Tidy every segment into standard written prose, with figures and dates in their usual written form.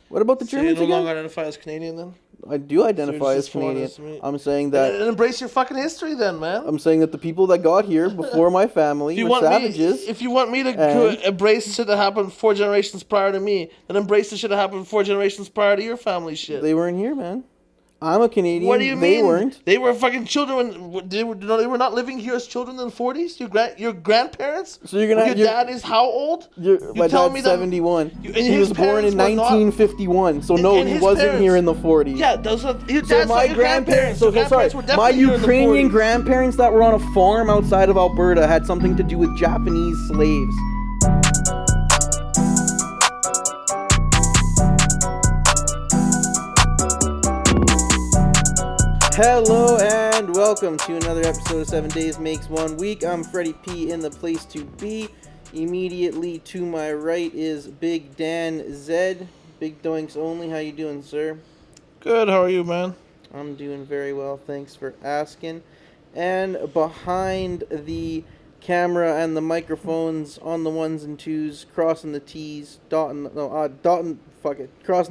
What about the So Germans you no again? longer identify as Canadian then? I do identify as just foreign Canadian. as me. I'm saying that And embrace your fucking history then, man. I'm saying that the people that got here before my family were savages. If you want me to and- embrace shit that happened 4 generations prior to me, then embrace the shit that happened 4 generations prior to your family shit. They weren't here, man. I'm a Canadian. What do you they mean? weren't. They were fucking children when they were not living here as children in the 40s. Your grandparents. So you're gonna Your dad is how old? My tell dad's me that 71. and He his was born in parents were not- 1951. So no, and he his wasn't parents- here in the 40s. Yeah, those are your So dad's my not your grandparents. Your grandparents were my definitely here in the Ukrainian 40s. grandparents that were on a farm outside of Alberta had something to do with Japanese slaves. Hello and welcome to another episode of 7 Days Makes 1 Week. I'm Freddie P in the place to be. Immediately to my right is Big Dan Zed. Big Doinks only. How you doing, sir? Good. How are you, man? I'm doing very well, thanks for asking. And behind the camera and the microphones on the ones and twos, crossing the T's, crossing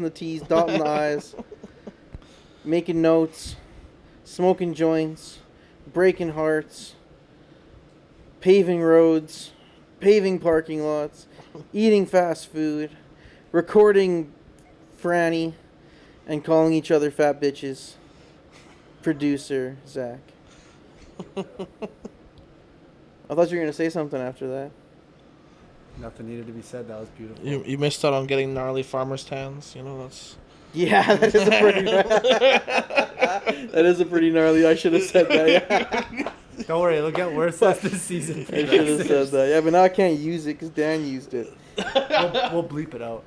the T's, dotting the I's, making notes, smoking joints, breaking hearts, paving roads, paving parking lots, eating fast food, recording Franny, and calling each other fat bitches. Producer Zach. I thought you were gonna say something after that. Nothing needed to be said. That was beautiful. You missed out on getting gnarly farmer stands. You know that's. Yeah, that is a pretty. That is a pretty gnarly. I should have said that. Yeah. Don't worry, it'll get worse as this season I should have said progresses. that. Yeah, but now I can't use it because Dan used it. We'll bleep it out.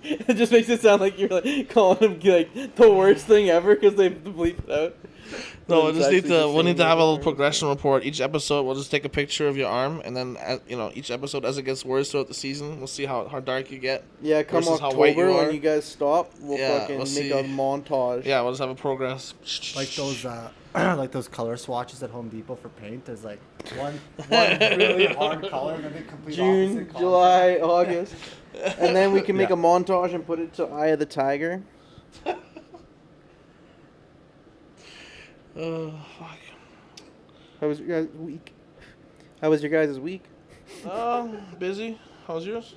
It just makes it sound like you're like calling him like the worst thing ever because they bleep it out. No, It's we just need actually the to. We need same to have a little thing. progression report. Each episode, we'll just take a picture of your arm, and then each episode as it gets worse throughout the season, we'll see how dark you get. Yeah, come versus how white you October are. when you guys stop, we'll Yeah, fucking we'll make see. a montage. Yeah, we'll just have a progress. Like those like those color swatches at Home Depot for paint. There's like one really hard color and then the complete June, opposite color. July, August. And then we can make Yeah. a montage and put it to Eye of the Tiger. Fuck. How was your guys' week? How was your guys' week? Busy. How's yours?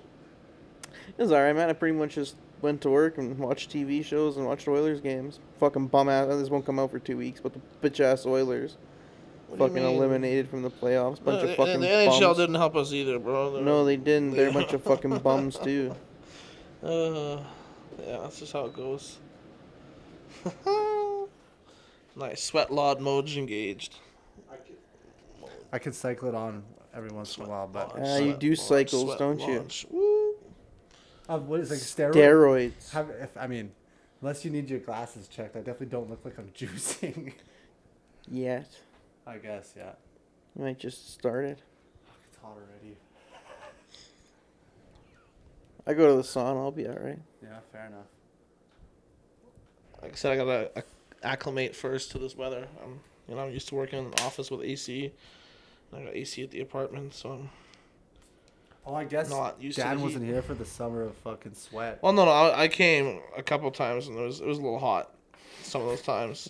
It was alright, man. I pretty much just went to work and watched TV shows and watched Oilers games. Fucking bum ass. This won't come out for 2 weeks, but the bitch ass Oilers What do you fucking mean? eliminated from the playoffs. Bunch the, of fucking the NHL bums. didn't help us either, bro. No, they didn't. They're a bunch of fucking bums too. Yeah, that's just how it goes. Nice. Sweat lod modes engaged. I could cycle it on every once in a while, but You do cycles, sweat don't you? launch. Woo. what is like steroid? Steroids. Unless you need your glasses checked, I definitely don't look like I'm juicing. Yet. I guess, yeah. You might just start it. It's hot already. I go to the sauna, I'll be alright. Yeah, fair enough. Like I said, I gotta acclimate first to this weather. I'm used to working in an office with AC. I got AC at the apartment, so I'm. Oh, I guess Not used to Dan the heat. wasn't here for the summer of fucking sweat. Well, no, I came a couple times and it was a little hot. Some of those times,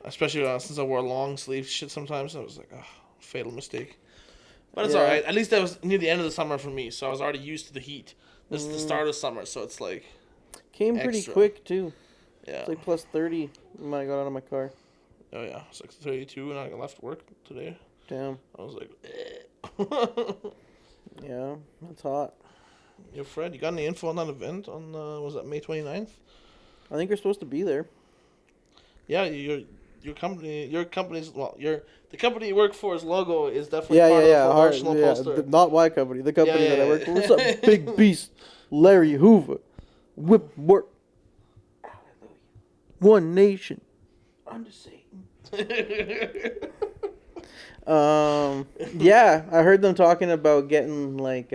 especially since I wore long sleeve shit. Sometimes I was like, oh, fatal mistake. But it's Yeah. all right. At least that was near the end of the summer for me, so I was already used to the heat. This is the start of summer, so it's like, Came pretty Extra. quick too. yeah. It's like plus 30 when I got out of my car. Oh yeah, it's like 32, and I left work today. Damn. I was like, eh. Yeah, that's hot. Yo, Fred, you got any info on that event on was that May 29th? I think you're supposed to be there. Yeah, your company's the company you work for's logo is definitely Yeah, part yeah, yeah. of the Hard, promotional yeah. poster. Not my company. The company Yeah, that I yeah, work for. yeah. What's up, Big Beast? Larry Hoover. Whip work. One nation. Under Satan. Yeah, I heard them talking about getting like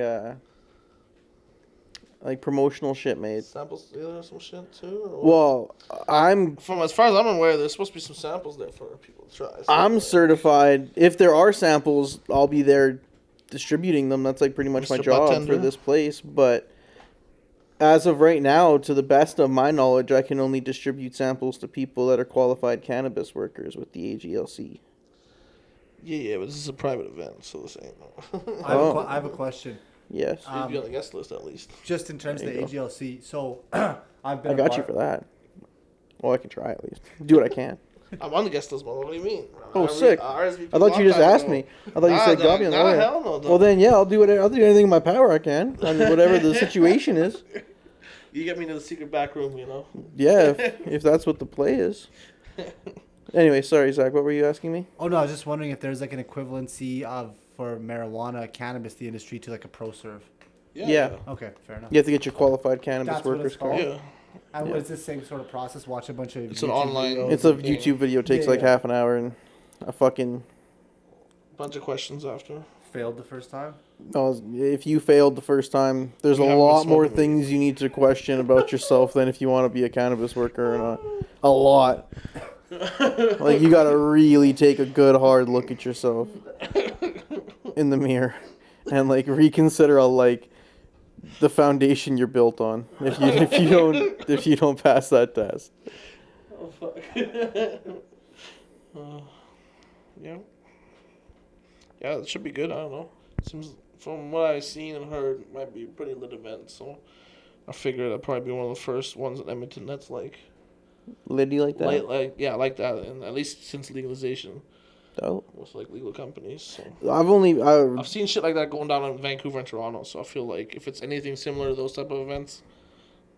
promotional shit made. Samples or some shit too. Or what? Well, I'm From as far as I'm aware, there's supposed to be some samples there for people to try. So I'm certified. If there are samples, I'll be there distributing them. That's like pretty much my Mr. job Bartender. for this place. But As of right now, to the best of my knowledge, I can only distribute samples to people that are qualified cannabis workers with the AGLC. Yeah, but this is a private event, so this ain't no. I have a question. Yes. You'd be on the guest list at least. Just in terms of There the you AGLC, so I've been. I got you for that. Well, I can try at least. Do what I can. I'm on the guest list, mother. What do you mean? Oh, sick. RSVP I thought you just asked me. I thought you said got me on the way. hell no. Well, then, yeah, I'll do anything in my power I can. I mean, whatever the situation is. You get me into the secret back room, you know? Yeah, if that's what the play is. Anyway, sorry, Zach. What were you asking me? Oh no, I was just wondering if there's like an equivalency of for marijuana, cannabis, the industry to like a ProServe. Yeah. Okay, fair enough. You have to get your qualified cannabis That's what workers it's called? card. Yeah. And Yeah. it's the same sort of process. Watch a bunch of. It's an YouTube online- videos. It's a Yeah. YouTube video. Takes Yeah, like yeah. half an hour and a fucking. Bunch of questions after. Failed the first time. No, if you failed the first time, there's You a haven't lot been more smoking things you need to question about yourself than if you want to be a cannabis worker or not. A lot. Like, you gotta really take a good hard look at yourself in the mirror and like reconsider like the foundation you're built on if you don't pass that test. Oh, fuck. Yeah. Yeah, it should be good. I don't know. Seems from what I've seen and heard, it might be a pretty lit event. So I figure that'll probably be one of the first ones in Edmonton that's like, Liddy like that? like that, and at least since legalization Dope. with like legal companies. So I've I've seen shit like that going down in Vancouver and Toronto. So I feel like if it's anything similar to those type of events,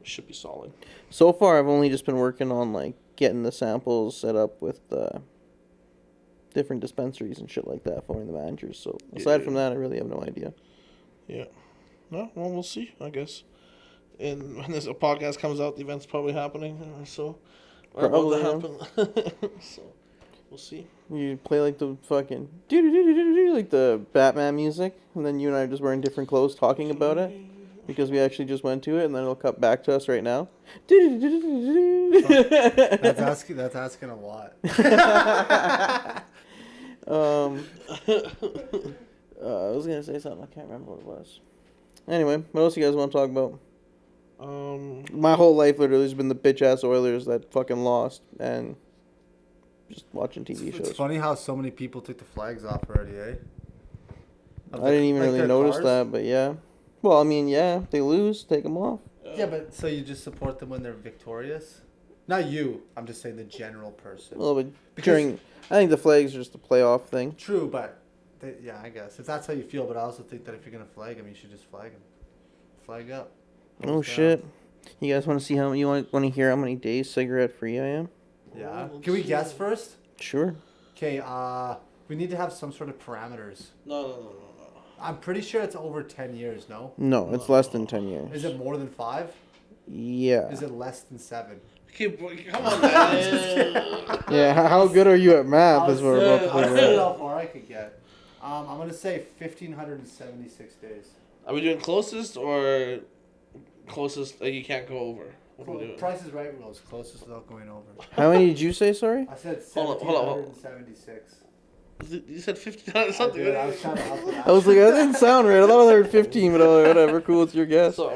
it should be solid. so far I've only just been working on like getting the samples set up with different dispensaries and shit like that, phoning the managers. So aside from that, I really have no idea. Yeah. No, well, we'll see, I guess. And when this podcast comes out, the event's probably happening. So, or about to happen. So, we'll see. You play like the fucking like the Batman music, and then you and I are just wearing different clothes talking about it because we actually just went to it, and then it'll cut back to us right now. That's asking a lot. I was gonna say something. I can't remember what it was. Anyway, what else you guys want to talk about? My whole life literally has been the bitch ass Oilers that fucking lost and just watching TV shows. It's funny how so many people took the flags off already, eh? I didn't even really their notice cars? that, but yeah. Well, I mean, yeah, if they lose, take them off. Yeah, but so you just support them when they're victorious? Not you. I'm just saying the general person. A little bit Because- I think the flags are just a playoff thing. True, but yeah, I guess if that's how you feel. But I also think that if you're gonna flag them, you should just flag them. Flag up. Oh Thumbs down. shit! You guys want to see how you want to hear how many days cigarette free I am? Yeah. Can we guess first? Sure. Okay. We need to have some sort of parameters. No. I'm pretty sure it's over 10 years. No. No, it's less than 10 years. Is it more than 5? Yeah. Is it less than 7? Come on, man. Yeah. How good are you at math? Is what we're about to I'll figure see out. how far I could get. I'm gonna say 1,576 days. Are we doing closest or closest that you can't go over? What are we doing? Price is Right rules, closest without going over. How many did you say? Sorry. I said Hold on. 1,776. You said 15 something. I was trying to up it. I was like, that didn't sound right. I thought I heard 15, but I was like, whatever. Cool, it's your guess. So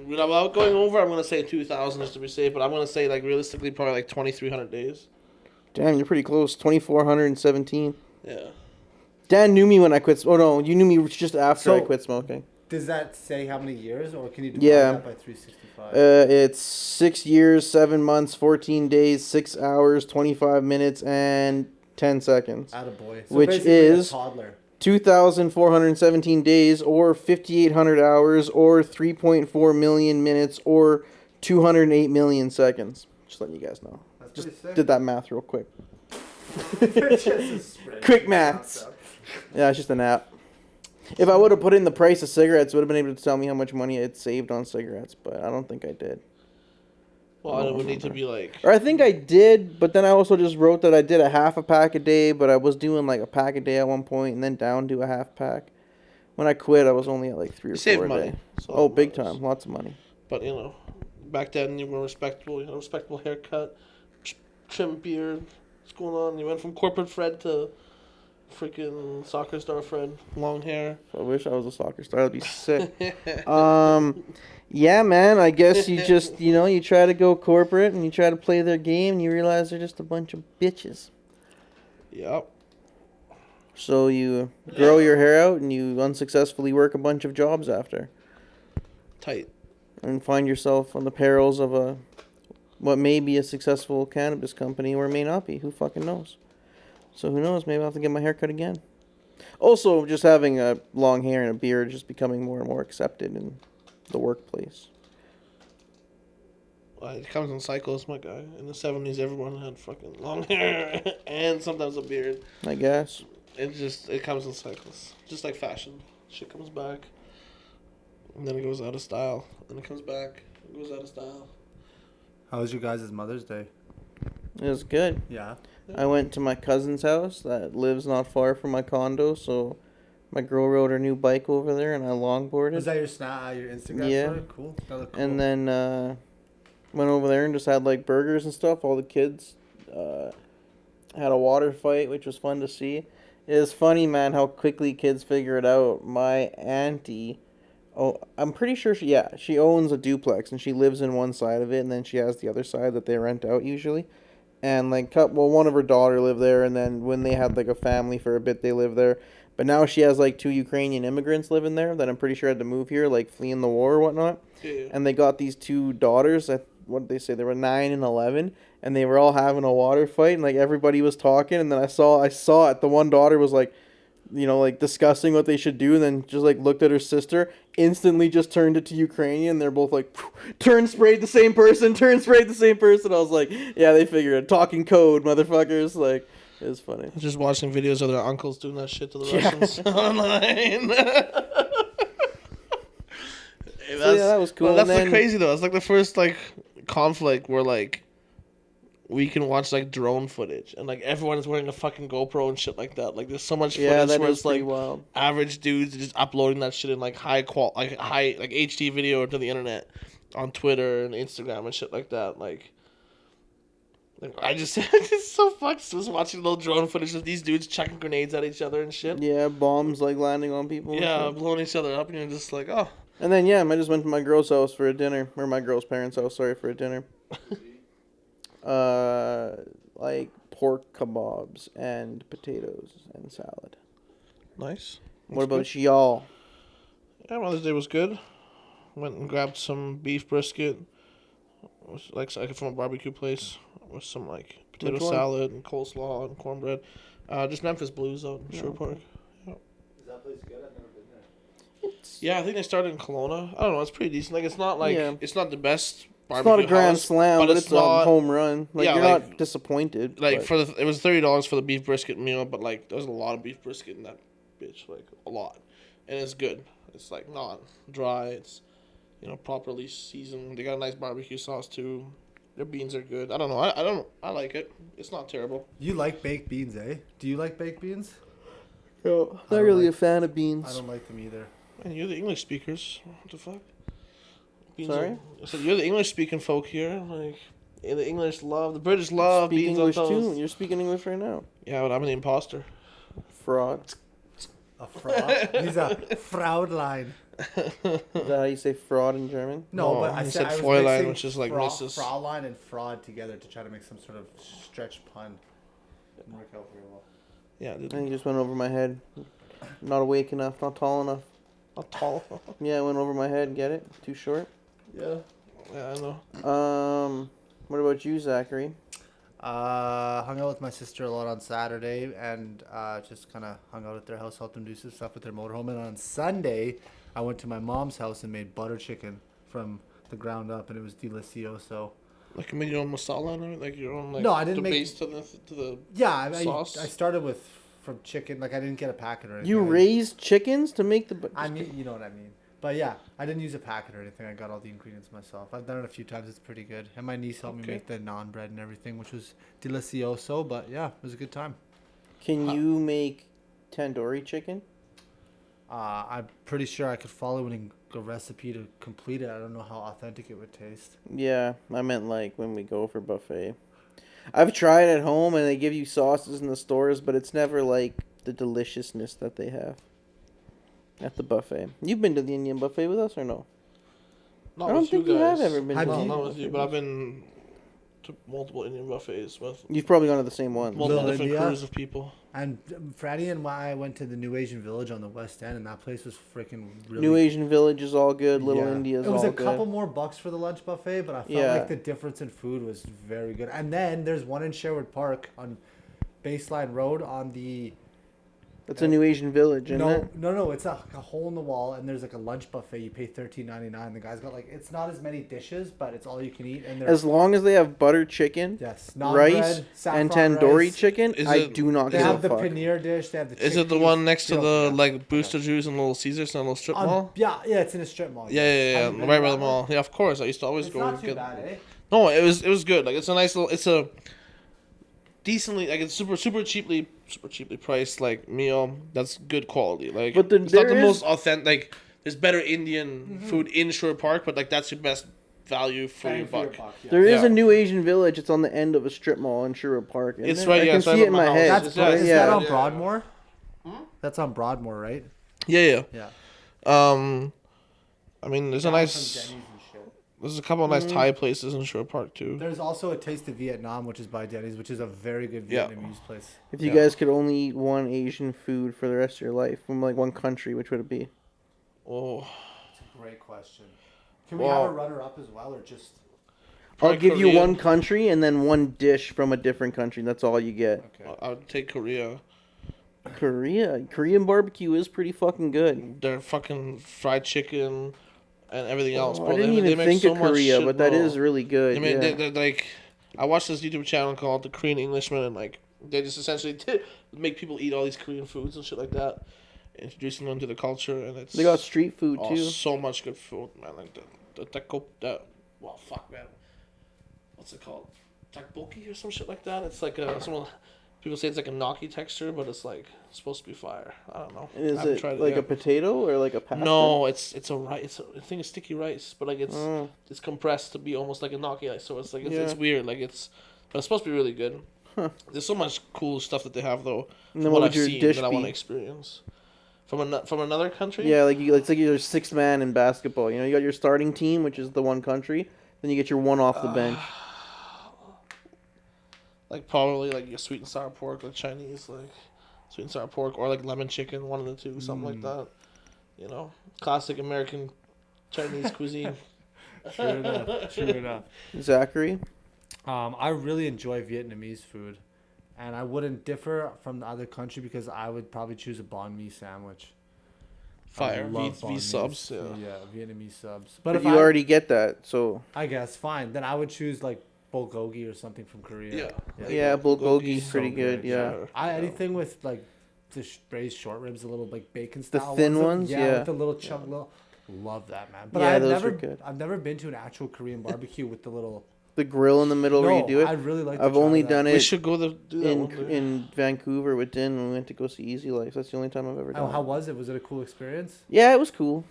without going over, I'm gonna say 2,000 just to be safe. But I'm gonna say like realistically probably like 2,300 days. Damn, you're pretty close. 2,417. Yeah. Dan knew me when I quit. Oh no, you knew me just after I So- quit smoking. Does that say how many years, or can you divide Yeah. that by 365? It's 6 years, 7 months, 14 days, 6 hours, 25 minutes, and 10 seconds. Attaboy. So which basically is- a toddler. 2,417 days, or 5,800 hours, or 3.4 million minutes, or 208 million seconds. Just letting you guys know. That's Just pretty sick. did that math real quick. Just a spread. Quick maths. Yeah, it's just an app. If I would have put in the price of cigarettes, it would have been able to tell me how much money I had saved on cigarettes, but I don't think I did. Well, it would need to be like. Or I think I did, but then I also just wrote that I did a half a pack a day, but I was doing like a pack a day at one point and then down to a half pack. When I quit, I was only at like 3 or You 4 saved a money. day. That's all Oh, that big matters. time. Lots of money. But you know, back then you were respectable. You had a respectable haircut, trim beard. What's going on? You went from corporate Fred to freaking soccer star Fred, long hair. I wish I was a soccer star. That'd be sick. Yeah, man. I guess you just, you try to go corporate and you try to play their game and you realize they're just a bunch of bitches. Yep. So you grow your hair out and you unsuccessfully work a bunch of jobs after. Tight. And find yourself on the perils of what may be a successful cannabis company or may not be. Who fucking knows? So who knows? Maybe I'll have to get my hair cut again. Also, just having a long hair and a beard just becoming more and more accepted in the workplace. It comes in cycles, my guy. In the 70s, everyone had fucking long hair and sometimes a beard. I guess. It comes in cycles. Just like fashion. Shit comes back. And then it goes out of style. Then it comes back. It goes out of style. How was your guys' Mother's Day? It was good. Yeah. I went to my cousin's house that lives not far from my condo, so my girl rode her new bike over there and I longboarded. Was that your your Instagram Yeah. story? Cool. That looked cool. And then went over there and just had like burgers and stuff. All the kids had a water fight, which was fun to see. It is funny, man, how quickly kids figure it out. My auntie, I'm pretty sure she owns a duplex and she lives in one side of it, and then she has the other side that they rent out usually. And like, one of her daughter lived there, and then when they had like a family for a bit, they lived there. But now she has like 2 Ukrainian immigrants living there that I'm pretty sure had to move here, like fleeing the war or whatnot. Yeah. And they got these 2 daughters. What did they say? They were 9 and 11, and they were all having a water fight, and like everybody was talking. And then I saw it. The one daughter was like, like discussing what they should do, and then just like looked at her sister, instantly just turned it to Ukrainian. They're both like, turn sprayed the same person. I was like, yeah, they figured it. Talking code, motherfuckers. Like, it was funny. Just watching videos of their uncles doing that shit to the Yeah. Russians online. So, yeah, that was cool. Well, that's And then- like crazy though. It's like the first like conflict where like we can watch like drone footage and like everyone is wearing a fucking GoPro and shit like that. Like there's so much footage Yeah, that where is it's pretty like wild. average dudes just uploading that shit in like high HD video to the internet on Twitter and Instagram and shit like that. Like I just it's so fucked just watching little drone footage of these dudes chucking grenades at each other and shit. Yeah, bombs like landing on people. and Yeah, shit. blowing each other up and you're just like, oh. And then I just went to my girl's house for a dinner, or my girl's parents' house, sorry, for a dinner. Like pork kebabs and potatoes and salad. Nice. What about y'all? Yeah, Mother's Day was good. Went and grabbed some beef brisket. It was like from a barbecue place with some like potato Which one? salad and coleslaw and cornbread. Just Memphis Blues out in Shore Park. Is that place good? I've never been there. Yeah, I think they started in Kelowna. I don't know. It's pretty decent. Like it's not like Yeah. it's not the best It's barbecue not a grand house, slam, but it's not a home run. Like, yeah, you're like- not disappointed. like but- it was $30 for the beef brisket meal, but like there's a lot of beef brisket in that bitch, like a lot, and it's good. It's like not dry. It's properly seasoned. They got a nice barbecue sauce too. Their beans are good. I don't know. I like it. It's not terrible. You like baked beans, eh? Do you like baked beans? Not don't really like- a fan of I beans. don't like them either. Man, you're the English speakers. What the fuck? Sorry? I said you're the English speaking folk here. Like the British love Speak beans English on too. toast. You're speaking English right now. Yeah, but I'm the imposter. Fraud. A fraud? He's a Fraudlein. Is that how you say fraud in German? No, No, but I he said said I was Fräulein, mixing which is like Mrs. Fraulein and fraud together to try to make some sort of stretch pun. Didn't work out very well. Yeah, dude. I think it just went over my head. Not awake enough, not tall enough. Not tall. Yeah, it went over my head. Get it? Too short. Yeah. Yeah, I know. What about you, Zachary? Hung out with my sister a lot on Saturday and just kind of hung out at their house, helped them do some stuff with their motorhome. And on Sunday, I went to my mom's house and made butter chicken from the ground up, and it was delicioso. Like you made your own masala and everything? Like your own like No, I didn't the make- base to the Yeah, I Sauce? started from chicken. Like I didn't get a packet or anything. You I- raised chickens to make the. I mean, you know what I mean. But yeah, I didn't use a packet or anything. I got all the ingredients myself. I've done it a few times. It's pretty good. And my niece helped me Okay. make the naan bread and everything, which was delicioso. But yeah, it was a good time. Can you make tandoori chicken? I'm pretty sure I could follow a recipe to complete it. I don't know how authentic it would taste. Yeah, I meant like when we go for buffet. I've tried at home and they give you sauces in the stores, but it's never like the deliciousness that they have at the buffet. You've been to the Indian buffet with us or no? Not I don't with you think you have guys. ever been Have to No, the you- not Indian with you, buffet but I've with us. been to multiple Indian buffets with You've probably gone to the same one. multiple Little different India? crews of people. And Franny and I went to the New Asian Village on the West End, and that place was freaking really. New Asian Village is all good. Little Yeah. India is It was all a couple good. more bucks for the lunch buffet, but I felt Yeah. like the difference in food was very good. And then there's one in Sherwood Park on Baseline Road on the. That's a New Asian Village, isn't it? No. It's a hole in the wall, and there's like a lunch buffet. You pay $13.99. The guy's got like it's not as many dishes, but it's all you can eat. And there's As long as they have butter chicken, yes, rice, naan bread, and saffron tandoori rice. chicken, Is I it- do not They give have a the fuck. paneer dish. They have the. Is it the chickpeas. one next to You the know, like Booster Juice and Little Caesars and Little Strip Mall? yeah, it's in a strip mall. Yeah, Haven't been right to by that the one? mall. Yeah, of course. I used to always It's go not and too get. bad, eh? No, it was good. Like it's a nice little. It's a decently like it's super cheaply priced like meal. That's good quality. Like, But it's not there the is- most authentic. Like, there's better Indian food in Sherwood Park, but like that's your best value for Bang your for your buck. buck, yeah. There is Yeah. a New Asian Village. It's on the end of a strip mall in Sherwood Park. Isn't It's it? right- I yeah, can it's right see it by in my my house. head. That's Yeah, is yeah. that on yeah. Broadmoor? That's on Broadmoor, right? Yeah. Yeah. I mean, there's a Down nice. from Denny's and shit. There's a couple of nice Thai places in Sherwood Park too. There's also a Taste of Vietnam, which is by Denny's, which is a very good Yeah. Vietnamese place. If you Yeah. guys could only eat one Asian food for the rest of your life, from like one country, which would it be? Oh, That's a great question. Can we Well- have a runner-up as well, or just I'll Probably give you Korean. one country and then one dish from a different country. That's all you get. okay? I would take Korea. Korean barbecue is pretty fucking good. Their fucking fried chicken and everything else. Oh, Bro. I didn't they even make think so of much Korea, shit, but that bro. is really good. I mean, yeah. they're like, I watched this YouTube channel called The Korean Englishman, and like they just essentially make people eat all these Korean foods and shit like that, introducing them to the culture, and it's They got street food oh, too. so much good food, man. Like the taco, well, fuck, man. What's it called? Tteokbokki or some shit like that. It's like people say it's like a gnocchi texture, but it's like supposed to be fire. I don't know. And is I haven't it tried like a yet. potato or like a pasta? No, it's a rice. I think it's sticky rice, but like Oh. it's compressed to be almost like a gnocchi. So it's like it's Yeah. weird. Like but it's supposed to be really good. Huh. There's so much cool stuff that they have though. And From then what what I've would your seen dish that I want to be? experience. From another country. Yeah, it's like your sixth man in basketball. You know, you got your starting team, which is the one country. Then you get your one off the bench. Like probably like your sweet and sour pork, like Chinese, like sweet and sour pork, or like lemon chicken, one of the two, something like that. You know, classic American Chinese cuisine. True enough. True enough. Zachary, I really enjoy Vietnamese food, and I wouldn't differ from the other country because I would probably choose a banh mi sandwich. I Fire, love V banh subs, mis. yeah. Yeah, Vietnamese subs. but if you already get that, so I guess fine. Then I would choose like bulgogi or something from Korea. yeah, bulgogi's so pretty good. Yeah, sure. Anything with like the braised short ribs, a little like bacon style. thin ones, ones? yeah, Yeah. with the little chunk, little. Love that, man. But Yeah, I've those never, are good. I've never been to an actual Korean barbecue with the little. the grill in the middle where you do it. I'd really like. To I've try only that. done We it should go do that one day. in Vancouver with Din when we went to go see Easy Life. That's the only time I've ever done Oh, how it. was it? Was it a cool experience? Yeah, it was cool.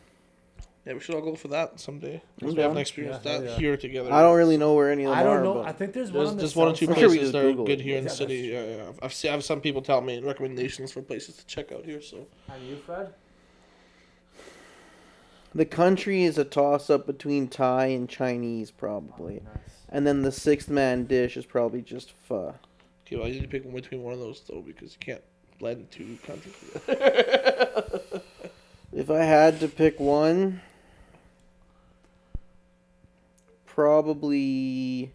Yeah, we should all go for that someday. I'm Because we down. haven't experienced Yeah, that yeah. here together. I don't really know where any of them I don't are, know. but I think there's one on the There's one or two south I'm sure we places just that are Google good it. here in the Yeah, city. that's Yeah, yeah. I have some people tell me recommendations for places to check out here. So And you, Fred? the country is a toss up between Thai and Chinese probably. Nice. And then the sixth man dish is probably just pho. okay, well, I need to pick one between one of those though because you can't blend two countries. If I had to pick one, probably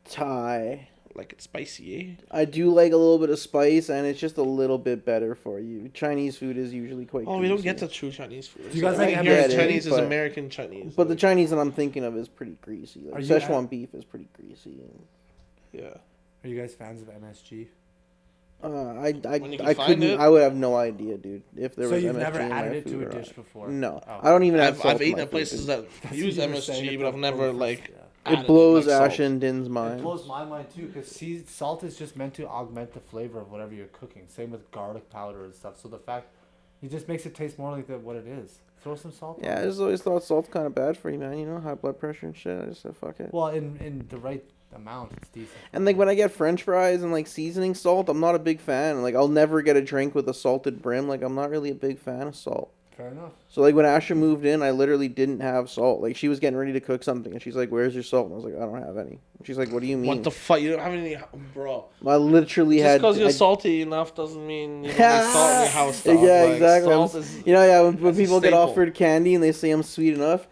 Thai. Like it's spicy, eh? I do like a little bit of spice, and it's just a little bit better for you. Chinese food is usually quite. Oh, we don't greasy. get the true Chinese food. Do you guys I like think here MSG? Chinese is But- American Chinese. But the like, Chinese that I'm thinking of is pretty greasy. Like Are you Szechuan at- beef is pretty greasy. yeah. Are you guys fans of MSG? When you can I find couldn't. it? I would have no idea, dude. If there So was you've MSG never in my added it to food a or dish not. before? No, Oh. I don't even have salt I've in eaten my at food, places dude. that That's use what you were saying MSG, at but I've the never Oktoberfest, like. yeah. It added, blows like, salt. Ash and Din's It mind. blows my mind too, because salt is just meant to augment the flavor of whatever you're cooking. Same with garlic powder and stuff. So the fact He just makes it taste more like what it is. Throw some salt. Yeah, I on it. just always thought salt's kind of bad for you, man. You know, high blood pressure and shit. I just said fuck it. Well, in the right amount, it's decent. And like when I get French fries and like seasoning salt, I'm not a big fan. Like I'll never get a drink with a salted brim. Like I'm not really a big fan of salt. Fair enough. So like when Asha moved in, I literally didn't have salt. Like she was getting ready to cook something, and she's like, "Where's your salt?" And I was like, "I don't have any." And she's like, "What do you mean?" What the fuck? You don't have any, bro. I literally Just had. because you're I- salty enough doesn't mean you don't like salt in your house. Dog. Yeah, Like, exactly. Salt is, You know, yeah. When that's a people get staple. offered candy and they say I'm sweet enough,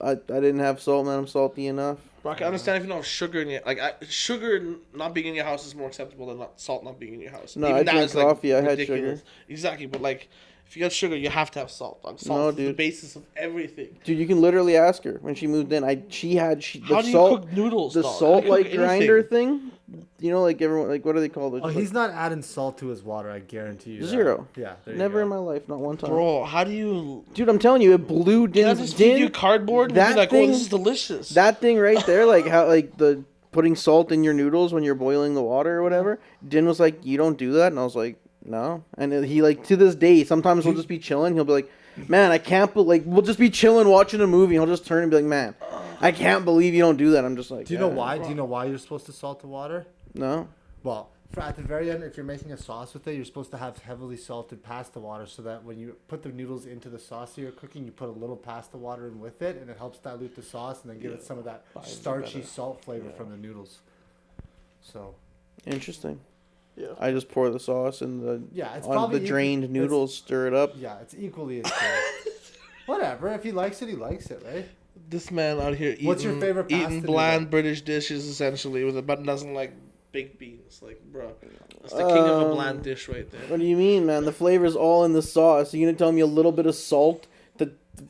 I didn't have salt, man. I'm salty enough. Bro, I can understand if you don't have sugar in your sugar not being in your house is more acceptable than salt not being in your house. No, I that drink is, like, coffee. I had ridiculous. sugar. Exactly, but like if you got sugar, you have to have salt. Dog. Salt No, is the dude. basis of everything. Dude, you can literally ask her when she moved in. The How do you salt, cook noodles? the dog? How salt do you like cook grinder anything? thing. You know, like everyone, like what are they called? Oh, he's not adding salt to his water. I guarantee you. that. Zero. Yeah. There Never you in go. my life, not one time. Bro, how do you? Dude, I'm telling you, it blew Can I Din's just feed you Din. cardboard? And that be like, thing- oh, this is delicious. That thing right there, like how like the putting salt in your noodles when you're boiling the water or whatever. Din was like, "You don't do that," and I was like, "No." And he like to this day, sometimes we'll just be chilling. He'll be like, "Man, I can't we'll just be chilling watching a movie." And he'll just turn and be like, "Man, I can't believe you don't do that." I'm just like, Do you know "Yeah, why? Do you know why you're supposed to salt the water? No. Well, at the very end, if you're making a sauce with it, you're supposed to have heavily salted pasta water so that when you put the noodles into the sauce that you're cooking, you put a little pasta water in with it, and it helps dilute the sauce and then give it some of that Binds it starchy better. salt flavor Yeah. from the noodles. So, Interesting." Yeah. I just pour the sauce in the yeah, it's on probably the drained it's- noodles, stir it up. Yeah, it's equally as good. Whatever. If he likes it, he likes it, right? This man out here eating, What's your favorite pasta eating noodle? bland British dishes essentially with but doesn't like baked beans. Like, bro, that's the king of a bland dish right there. What do you mean, man? The flavor's all in the sauce. You're gonna tell me a little bit of salt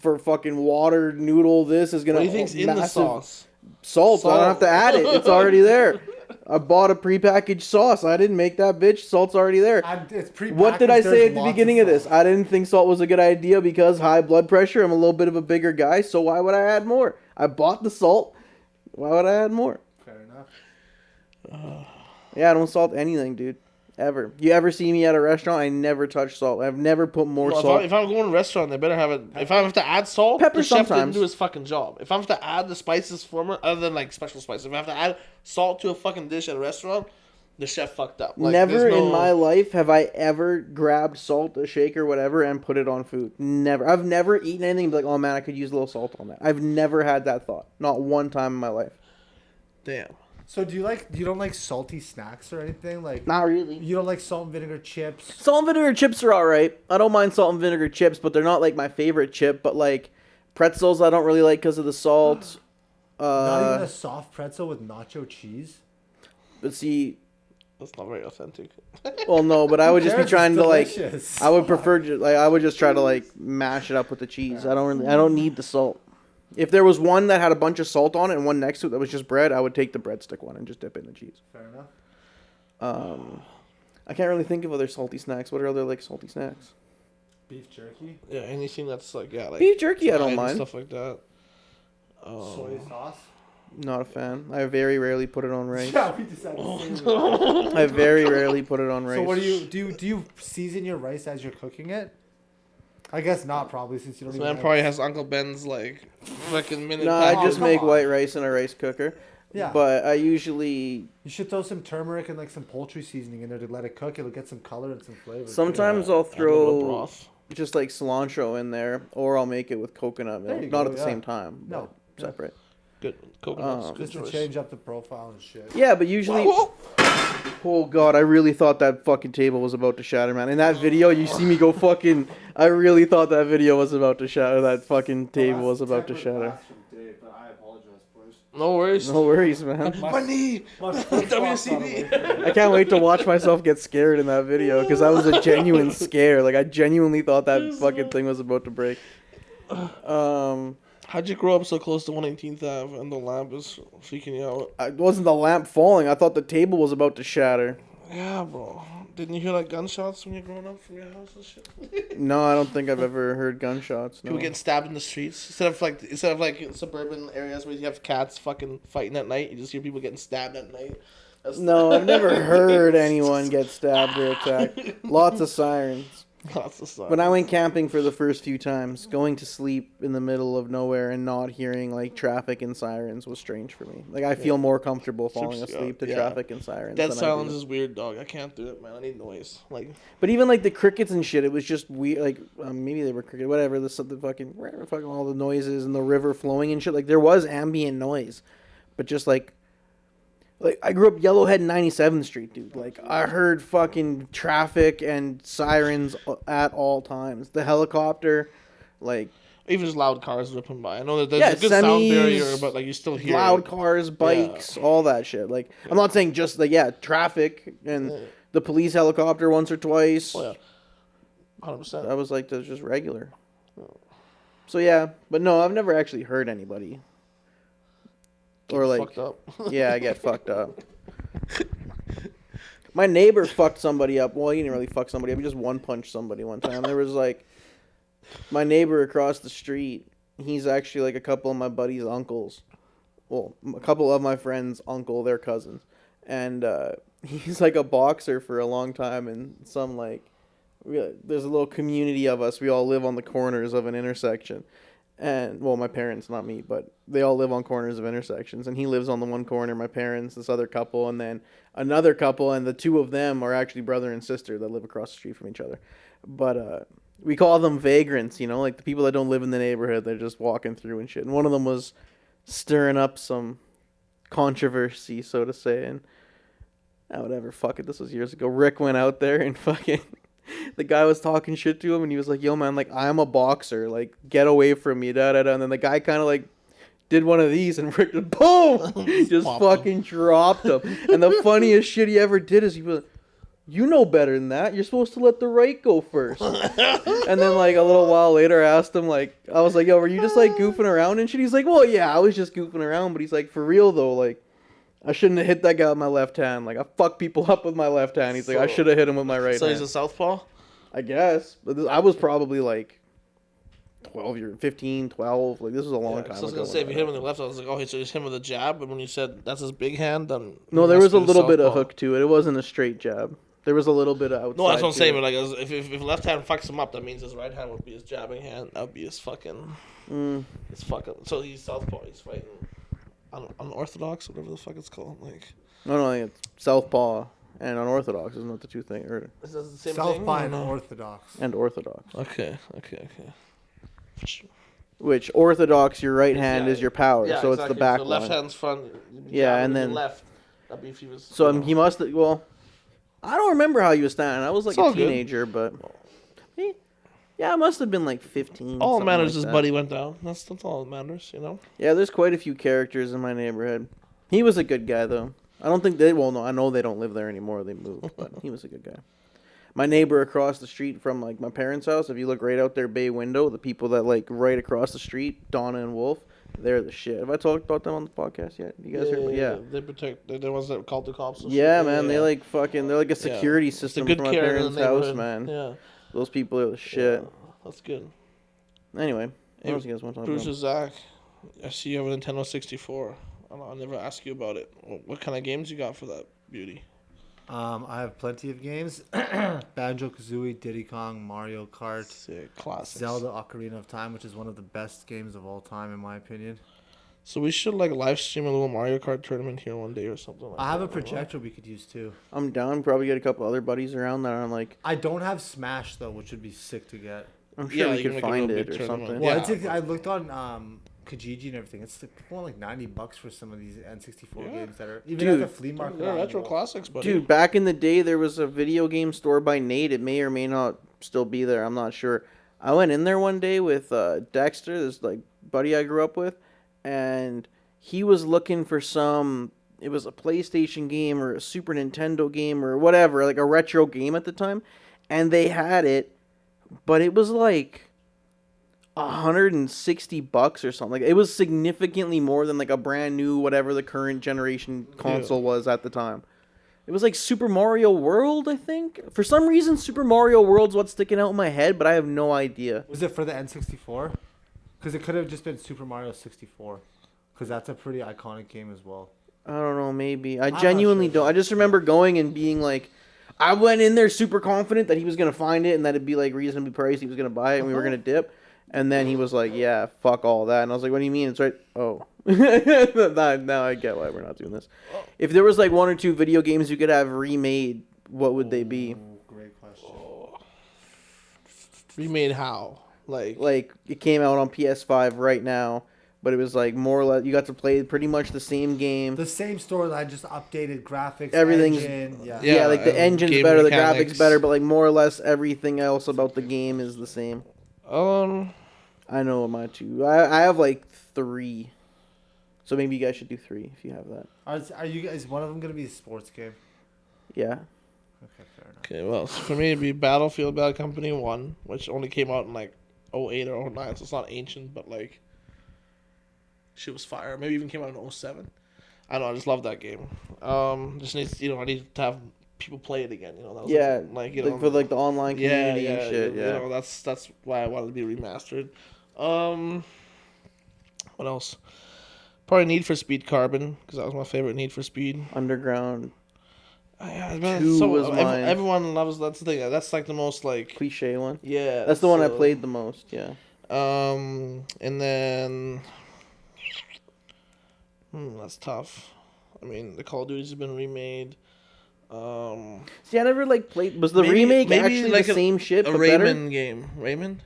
for fucking water noodle? This is gonna. What do you think's in the massive- sauce? Salt. I don't have to add it. It's already there. I bought a prepackaged sauce. I didn't make that bitch. Salt's already there. It's What did I prepackaged, say there's at the lots beginning of this? salt. I didn't think salt was a good idea because high blood pressure. I'm a little bit of a bigger guy, so why would I add more? I bought the salt. Why would I add more? Fair enough. Yeah, I don't salt anything, dude. Ever. You ever see me at a restaurant? I never touch salt. I've never put more No, salt. if I'm going to a restaurant, they better have it. If I have to add salt, Pepper the chef didn't sometimes. do his fucking job. If I have to add the spices for me, other than like special spices, if I have to add salt to a fucking dish at a restaurant, the chef fucked up. Like, Never there's no- in my life have I ever grabbed salt, a shaker, whatever, and put it on food. Never. I've never eaten anything and be like, oh man, I could use a little salt on that. I've never had that thought. Not one time in my life. Damn. So you don't like salty snacks or anything? Like Not really. you don't like salt and vinegar chips? Salt and vinegar chips are alright. I don't mind salt and vinegar chips, but they're not like my favorite chip. But like pretzels, I don't really like because of the salt. Not even a soft pretzel with nacho cheese? But see, That's not very authentic. well, no, but I would just be Theirs is trying to like. delicious. I would prefer I would just try to like mash it up with the cheese. I don't need the salt. If there was one that had a bunch of salt on it and one next to it that was just bread, I would take the breadstick one and just dip it in the cheese. Fair enough. I can't really think of other salty snacks. What are other like salty snacks? Beef jerky, Yeah, anything that's like like Beef jerky, I don't fried and mind. stuff like that. soy sauce. Not a fan. I very rarely put it on rice. Yeah, we just had the same. I very rarely put it on rice. So what do you season your rice as you're cooking it? I guess not probably since you don't This even man have- probably has Uncle Ben's like fucking minute. No, package. I just come make on. white rice in a rice cooker. Yeah. But I usually You should throw some turmeric and like some poultry seasoning in there to let it cook. It'll get some color and some flavor. sometimes Yeah, I'll add a little throw broth. just like cilantro in there, or I'll make it with coconut There milk. you Not go, at the yeah. same time. No, but yeah. separate. Good coconuts. good just to choice. change up the profile and shit. Yeah, but usually. Oh god, I really thought that fucking table was about to shatter, man. In that video, you see me go fucking. I really thought that video was about to shatter. That fucking table was about to shatter. No worries. No worries, man. My knee. WCB. I can't wait to watch myself get scared in that video because that was a genuine scare. Like I genuinely thought that fucking thing was about to break. How'd you grow up so close to 118th Ave and the lamp is freaking you out? It wasn't the lamp falling. I thought the table was about to shatter. Yeah, bro. Didn't you hear like gunshots when you're growing up from your house and shit? No, I don't think I've ever heard gunshots. No. People getting stabbed in the streets instead of like suburban areas where you have cats fucking fighting at night. You just hear people getting stabbed at night. No, I've never heard anyone get stabbed or attacked. Lots of sirens. That's the start. When I went camping for the first few times, going to sleep in the middle of nowhere and not hearing like traffic and sirens was strange for me. Like I feel more comfortable falling Trips you asleep out, to yeah. traffic and sirens. Dead than I silence do. is weird, dog. I can't do it, man. I need noise. Like, But even like the crickets and shit, it was just weird. Like maybe they were cricket, whatever. The fucking all the noises and the river flowing and shit. Like there was ambient noise, but just like I grew up Yellowhead and 97th Street, dude. Like I heard fucking traffic and sirens at all times. The helicopter, like even just loud cars ripping by. I know that there's Yeah, a good sound semis, barrier, but like you still hear loud it. cars, bikes, all that shit. Like I'm not saying just like traffic and the police helicopter once or twice. Oh, yeah. 100%. That was like that's just regular. So yeah, but no, I've never actually heard anybody. Or like, fucked up. yeah, I get fucked up. My neighbor fucked somebody up. Well, he didn't really fuck somebody up. He just one punched somebody one time. There was like, my neighbor across the street. He's actually like a couple of my buddy's uncles. Well, a couple of my friends' uncle, their cousins, and he's like a boxer for a long time. And some like, there's a little community of us. We all live on the corners of an intersection. And well, my parents, not me, but they all live on corners of intersections, and he lives on the one corner. My parents, this other couple, and then another couple, and the two of them are actually brother and sister that live across the street from each other. But we call them vagrants, you know, like the people that don't live in the neighborhood. They're just walking through and shit. And one of them was stirring up some controversy, so to say, and whatever. Fuck it, this was years ago. Rick went out there and fucking. The guy was talking shit to him, and he was like, "Yo, man, like I'm a boxer, like get away from me, da da da." And then the guy kind of like did one of these, and Rick just boom, just fucking dropped him. And the funniest shit he ever did is he was, "You know better than that. You're supposed to let the right go first." And then like a little while later, I asked him like, I was like, "Yo, were you just like goofing around and shit?" He's like, "Well, yeah, I was just goofing around," but he's like, "For real though, like." I shouldn't have hit that guy with my left hand. Like, I fuck people up with my left hand. He's like, I should have hit him with my right So hand. he's a southpaw? I guess. But I was probably like 15, 12. Like, this was a long time ago. So I was going to say, if you hit him with the left, I was like, oh, so he's hit him with a jab. But when you said that's his big hand, then. No, there was a little bit of hook to it. It wasn't a straight jab. There was a little bit of outside. No, that's what I'm saying. But like, if left hand fucks him up, that means his right hand would be his jabbing hand. That would be his fucking. His fucking. So he's southpaw. He's fighting unorthodox, whatever the fuck it's called. Like. No, I think it's southpaw and unorthodox. Isn't that the two things? Or Is that the same Southpaw thing? and orthodox. and orthodox. Okay. Which orthodox, your right hand is your power, Yeah, so exactly. it's the back So left line. hand's front. Yeah, jab and with then- the left. That'd be if he was. So he must have. Well, I don't remember how he was standing. I was like It's all a good. teenager, but yeah, I must have been like 15. All that something matters like is that. Buddy went down. That's all that matters, you know. Yeah, there's quite a few characters in my neighborhood. He was a good guy though. I don't think they. Well, no, I know they don't live there anymore. They moved, but he was a good guy. My neighbor across the street from like my parents' house. If you look right out their bay window, the people that like right across the street, Donna and Wolf, they're the shit. Have I talked about them on the podcast yet? You guys heard? Yeah. They protect. They're the ones that called the cops. And Yeah, shit. man. They like fucking. They're like a security It's a system good for my care in the parents' house, neighborhood. man. Yeah. Those people are the shit. Yeah, that's good. Anyway, Hey, what else you guys want to talk Bruce about? Zach, I see you have a Nintendo 64. I'll never ask you about it. What kind of games you got for that beauty? I have plenty of games. Banjo Kazooie, Diddy Kong, Mario Kart, Sick, classics. Zelda Ocarina of Time, which is one of the best games of all time in my opinion. So we should like live stream a little Mario Kart tournament here one day or something. Like I have that, a projector we could use too. I'm down. Probably get a couple other buddies around that I'm like. I don't have Smash though, which would be sick to get. I'm sure Yeah, we you could can make a find real it big or tournament. something. Well, Yeah. I looked on Kijiji and everything. It's like $90 for some of these N64 games that are even Dude, at the flea market. They're on retro the- classics, buddy. Dude, back in the day, there was a video game store by Nate. It may or may not still be there. I'm not sure. I went in there one day with Dexter, this like buddy I grew up with, and he was looking for some. It was a PlayStation game or a Super Nintendo game or whatever, like a retro game at the time, and they had it, but it was like $160 or something. Like it was significantly more than like a brand new whatever the current generation console was at the time. It was like Super Mario World, I think. For some reason, Super Mario World's what's sticking out in my head, but I have no idea. Was it for the N64? Because it could have just been Super Mario 64. Because that's a pretty iconic game as well. I don't know, maybe. I not genuinely sure. don't. I just remember going and being like, I went in there super confident that he was gonna find it and that it'd be like reasonably priced. He was gonna buy it and we were gonna dip. And then he was like, "Yeah, fuck all that." And I was like, "What do you mean? It's right." Oh, now I get why we're not doing this. If there was like one or two video games you could have remade, what would they be? Ooh, great question. Remade how? Like it came out on PS5 right now, but it was like more or less you got to play pretty much the same game. The same storyline, just updated graphics, Everything's- engine, Yeah. Yeah, like the and engine's game better, the mechanics. graphics better, but like more or less everything else about the game is the same. I know my two. I have like 3. So maybe you guys should do 3 if you have that. Are you guys? One of them gonna be a sports game? Yeah. Okay, fair enough. Okay, well, so for me it'd be Battlefield Bad Company 1, which only came out in like 08 or 09, so it's not ancient, but like shit was fire. Maybe even came out in 07. I don't know, I just love that game. Just needs, I need to have people play it again. That was Yeah. like For like the online community yeah, and shit. Yeah. that's why I wanted to be remastered. What else? Probably Need for Speed Carbon, because that was my favorite Need for Speed. Underground. Yeah, man, 2 was mine. everyone loves. That's the thing. That's like the most like. Cliche one. Yeah, That's the one I so- played the most. Yeah. And then. That's tough. I mean, the Call of Duty's have been remade. See, I never like played. Was the Maybe- remake maybe actually like the same shit a but Rayman better? game. Rayman,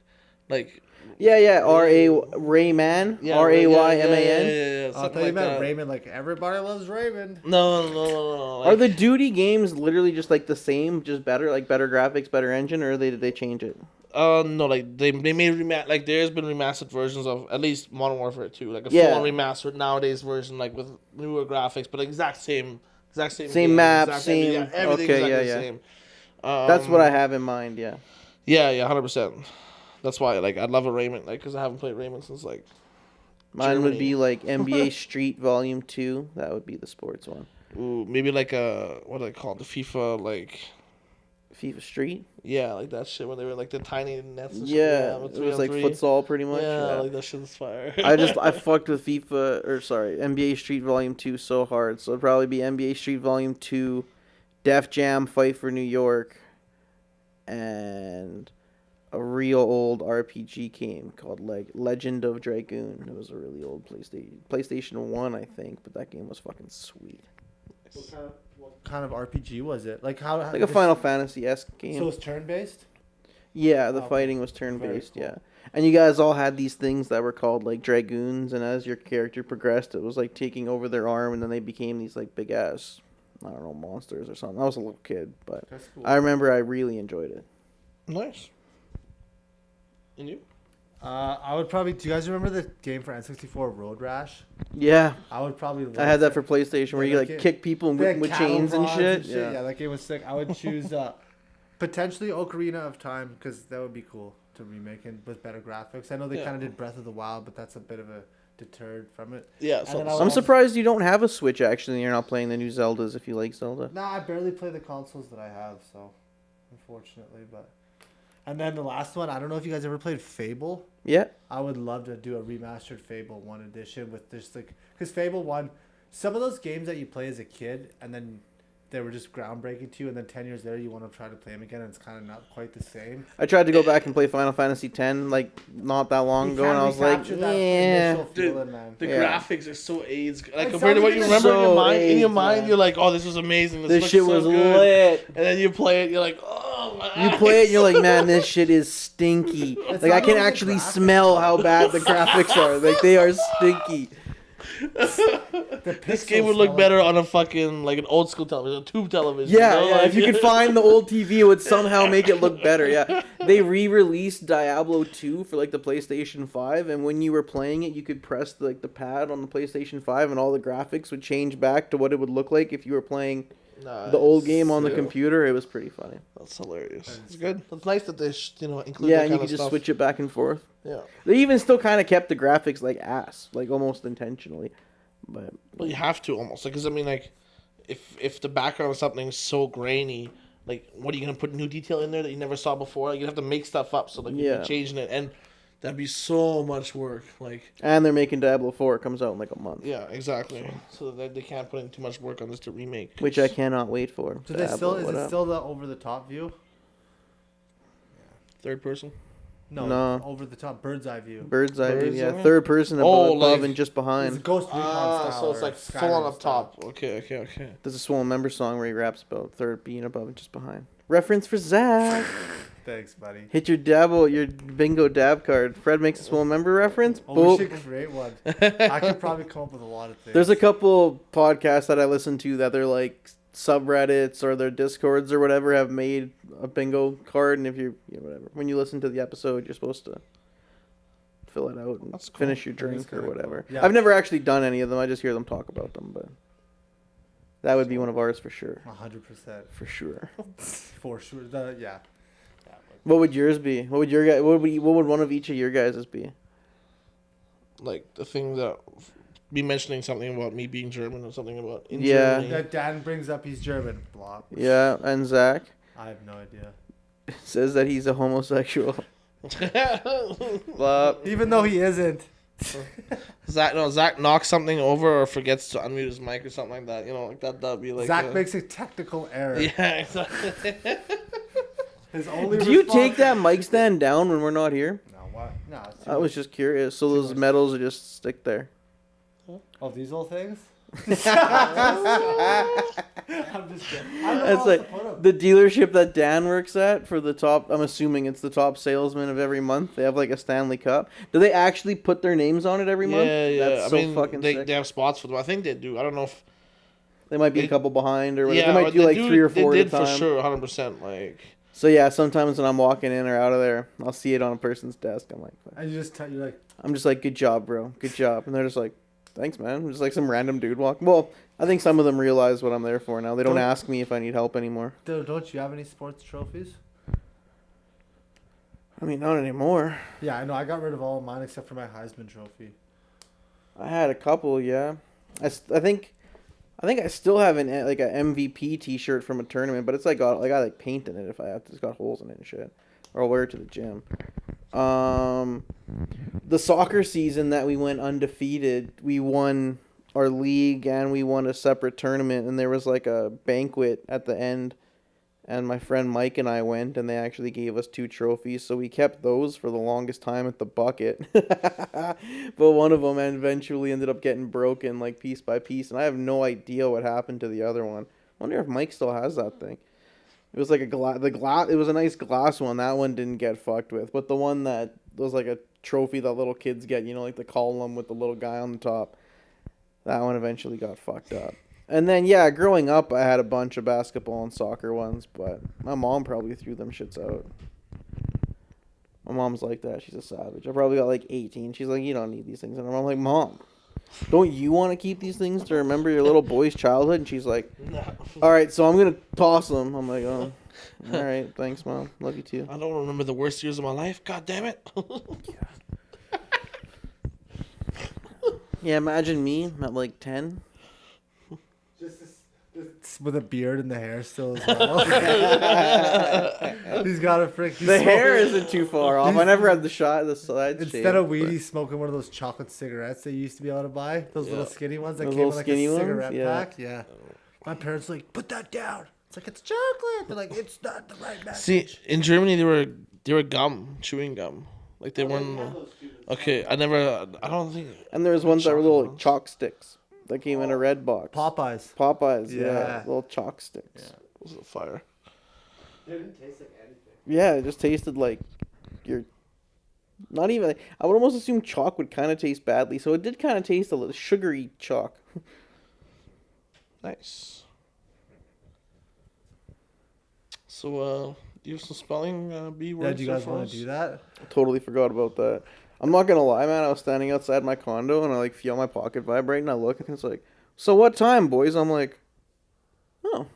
like. Yeah, Rayman. Yeah, Rayman. Yeah, I something thought you like meant that. Raymond. Like everybody loves Raymond. No. Are the Duty games literally just like the same, just better, like better graphics, better engine, or did they change it? No, like they made like there's been remastered versions of at least Modern Warfare 2, like a Yeah. full on remastered nowadays version, like with newer graphics, but exact same Same game, map, exact same- yeah, everything okay, exactly yeah, the yeah. same. That's what I have in mind. Yeah. Yeah, 100%. That's why like I'd love a Rayman, like because I haven't played Rayman since like. Mine would Germany. be like NBA Street Volume 2. That would be the sports one. Ooh, maybe like a what do they call it? The FIFA like. FIFA Street. Yeah, like that shit when they were like the tiny nets. And Yeah, shit. it was like futsal pretty much. Yeah, Yeah. like that shit is fire. I fucked with NBA Street Volume 2 so hard. So it'd probably be NBA Street Volume 2, Def Jam Fight for New York, and a real old RPG game called like Legend of Dragoon. It was a really old PlayStation 1, I think, but that game was fucking sweet. What kind of RPG was it? Like how? Like a Final Fantasy-esque game. So it's turn based. Yeah, the Oh, fighting was turn-based, very yeah. And you guys all had these things that were called, like, dragoons, and as your character progressed, it was, like, taking over their arm, and then they became these, like, big-ass, I don't know, monsters or something. I was a little kid, but That's cool. I remember I really enjoyed it. Nice. And you? I would probably. Do you guys remember the game for N64 Road Rash? Yeah, I would probably. I had that for PlayStation, where Yeah, you, that like, game- kick people They had with cattle chains and rods shit. Yeah, that game was sick. I would choose potentially Ocarina of Time because that would be cool to remake it with better graphics. I know they Yeah. kind of did Breath of the Wild, but that's a bit of a deterred from it. Yeah, And so, then I would I'm also- surprised you don't have a Switch, actually, and you're not playing the new Zeldas if you like Zelda. Nah, I barely play the consoles that I have, so unfortunately, but. And then the last one, I don't know if you guys ever played Fable. Yeah, I would love to do a remastered Fable 1 edition with just like, because Fable 1, some of those games that you play as a kid and then they were just groundbreaking to you, and then 10 years later you want to try to play them again and it's kind of not quite the same. I tried to go back and play Final Fantasy X, like, not that long You ago, can't and I was like, recapture that yeah. initial feeling, man. the Yeah. graphics are so AIDS. Like It compared to sounds what like you it's remember in your so mind. In your AIDS, mind, man. you're like, "Oh, this was amazing. This This looks shit so was good." lit. And then you play it, you're like, "Oh my." You play it and you're like, man, this shit is stinky. It's Like, I not can even the actually graphics, smell though. how bad the graphics are. Like, they are stinky. This game pixels would look smell better on a fucking like an old school television, a tube television. Yeah, you know? yeah. Like, If you could find the old TV, it would somehow make it look better. Yeah. They re-released Diablo 2 for, like, the PlayStation 5, and when you were playing it, you could press, the pad on the PlayStation 5, and all the graphics would change back to what it would look like if you were playing Nice. the old game on the Yeah. computer. It was pretty funny. That's hilarious. It's good. It's nice that they include Yeah, that and you kind could of just stuff. switch it back and forth. Yeah. They even still kind of kept the graphics like ass, like almost intentionally. But Well, you have to almost because I mean, like, if the background of something's so grainy, like, what are you gonna put new detail in there that you never saw before? Like, you have to make stuff up so like you Yeah. can change it. And That'd be so much work. Like, And they're making Diablo 4. It comes out in like a month, yeah, exactly. So that they can't put in too much work on this to remake. which I cannot wait for. Do they still? Diablo, Is what it up? still the over the top view? Third person. No. Over the top bird's eye view. Bird's eye view? Bird's Yeah, eye? third person Oh, above like- and just It's behind. Ghost Recon style. So it's or like full on Skyrim up style. top. Okay. There's a Swollen Member song where he raps about third being above and just behind. Reference for Zach. Thanks, buddy. Hit your bingo dab card. Fred makes a Swollen Member reference. Oh, Boom. we should create one. I could probably come up with a lot of things. There's a couple podcasts that I listen to that they're like subreddits or their discords or whatever have made a bingo card, and if whatever, when you listen to the episode, you're supposed to fill it out and That's cool. finish your That is drink or kinda whatever. cool. Yeah. I've never actually done any of them. I just hear them talk about them, but that would be one of ours for sure. 100%. For sure. For sure. Yeah. What would yours be? What would your guy? What would one of each of your guys's be? Like the thing that be mentioning something about me being German or something about in Yeah. Germany. That Dan brings up he's German. Blah. Yeah, and Zach I have no idea. says that he's a homosexual. Blah. Even though he isn't. Zach knocks something over or forgets to unmute his mic or something like that. You know, like that'd be like Zach makes a technical error. Yeah, exactly. His only Do you response- take that mic stand down when we're not here? No, what? No, it's too I was much. just curious. So Too those much. medals will just stick there. Oh, these old things? I'm just kidding. I don't know It's how else to like put 'em. the dealership that Dan works at for the top. I'm assuming it's the top salesman of every month. They have like a Stanley Cup. Do they actually put their names on it every month? Yeah. That's I so mean, fucking they sick. have spots for them. I think they do. I don't know if They might be a they- couple behind or whatever. yeah, they might do like 3 or 4 They at a did for time. sure, 100%. Like So yeah, sometimes when I'm walking in or out of there, I'll see it on a person's desk. I'm like, And you just tell you're like, I'm just like, good job, bro. Good job. And they're just like, thanks, man. Just like some random dude walk. Well, I think some of them realize what I'm there for now. They don't Don't- ask me if I need help anymore. dude, don't you have any sports trophies? I mean, not anymore. Yeah, I know. I got rid of all of mine except for my Heisman Trophy. I had a couple, yeah. I think I still have an like a MVP T-shirt from a tournament, but it's like got like I like paint in it if I have to. It's got holes in it and shit. Or I'll wear it to the gym. The soccer season that we went undefeated, we won our league and we won a separate tournament, and there was like a banquet at the end. And my friend Mike and I went, and they actually gave us 2 trophies. So we kept those for the longest time at the bucket. But one of them eventually ended up getting broken, like piece by piece. And I have no idea what happened to the other one. Wonder if Mike still has that thing. It was like a glass. It was a nice glass one. That one didn't get fucked with. But the one that was like a trophy that little kids get, you know, like the column with the little guy on the top. That one eventually got fucked up. And then, yeah, growing up, I had a bunch of basketball and soccer ones, but my mom probably threw them shits out. My mom's like that. She's a savage. I probably got like 18. She's like, you don't need these things. And I'm like, Mom, don't you want to keep these things to remember your little boy's childhood? And she's like, no. all right, so I'm going to toss them. I'm like, oh, all right, thanks, Mom. Love you too. I don't remember the worst years of my life. God damn it. Yeah, imagine me at like 10. Just with a beard and the hair still as well. He's got a frick. The hair isn't too far off. I never had the side Instead shave, of but- weed, he's smoking one of those chocolate cigarettes that you used to be able to buy. Those little Yeah. skinny ones that Those came in little like skinny a ones? cigarette Yeah. pack. Yeah. My parents were like, put that down. It's like, it's chocolate. They're like, it's not the right message. See, in Germany they were gum, chewing gum. Like they weren't. Okay, I don't think. And there was ones that were little Chocolate ones. chalk sticks that came in a red box. Popeyes. Popeyes, yeah. Yeah. Little chalk sticks. Yeah. It was a fire. It didn't taste like anything. Yeah, it just tasted like your. Not even. I would almost assume chalk would kind of taste badly, so it did kind of taste a little sugary chalk. Nice. So, do you have some spelling bee words? Yeah, do you guys for want us? to do that? Totally forgot about that. I'm not gonna lie, man. I was standing outside my condo and I like feel my pocket vibrate and I look and it's like, so what time, boys? I'm like, oh,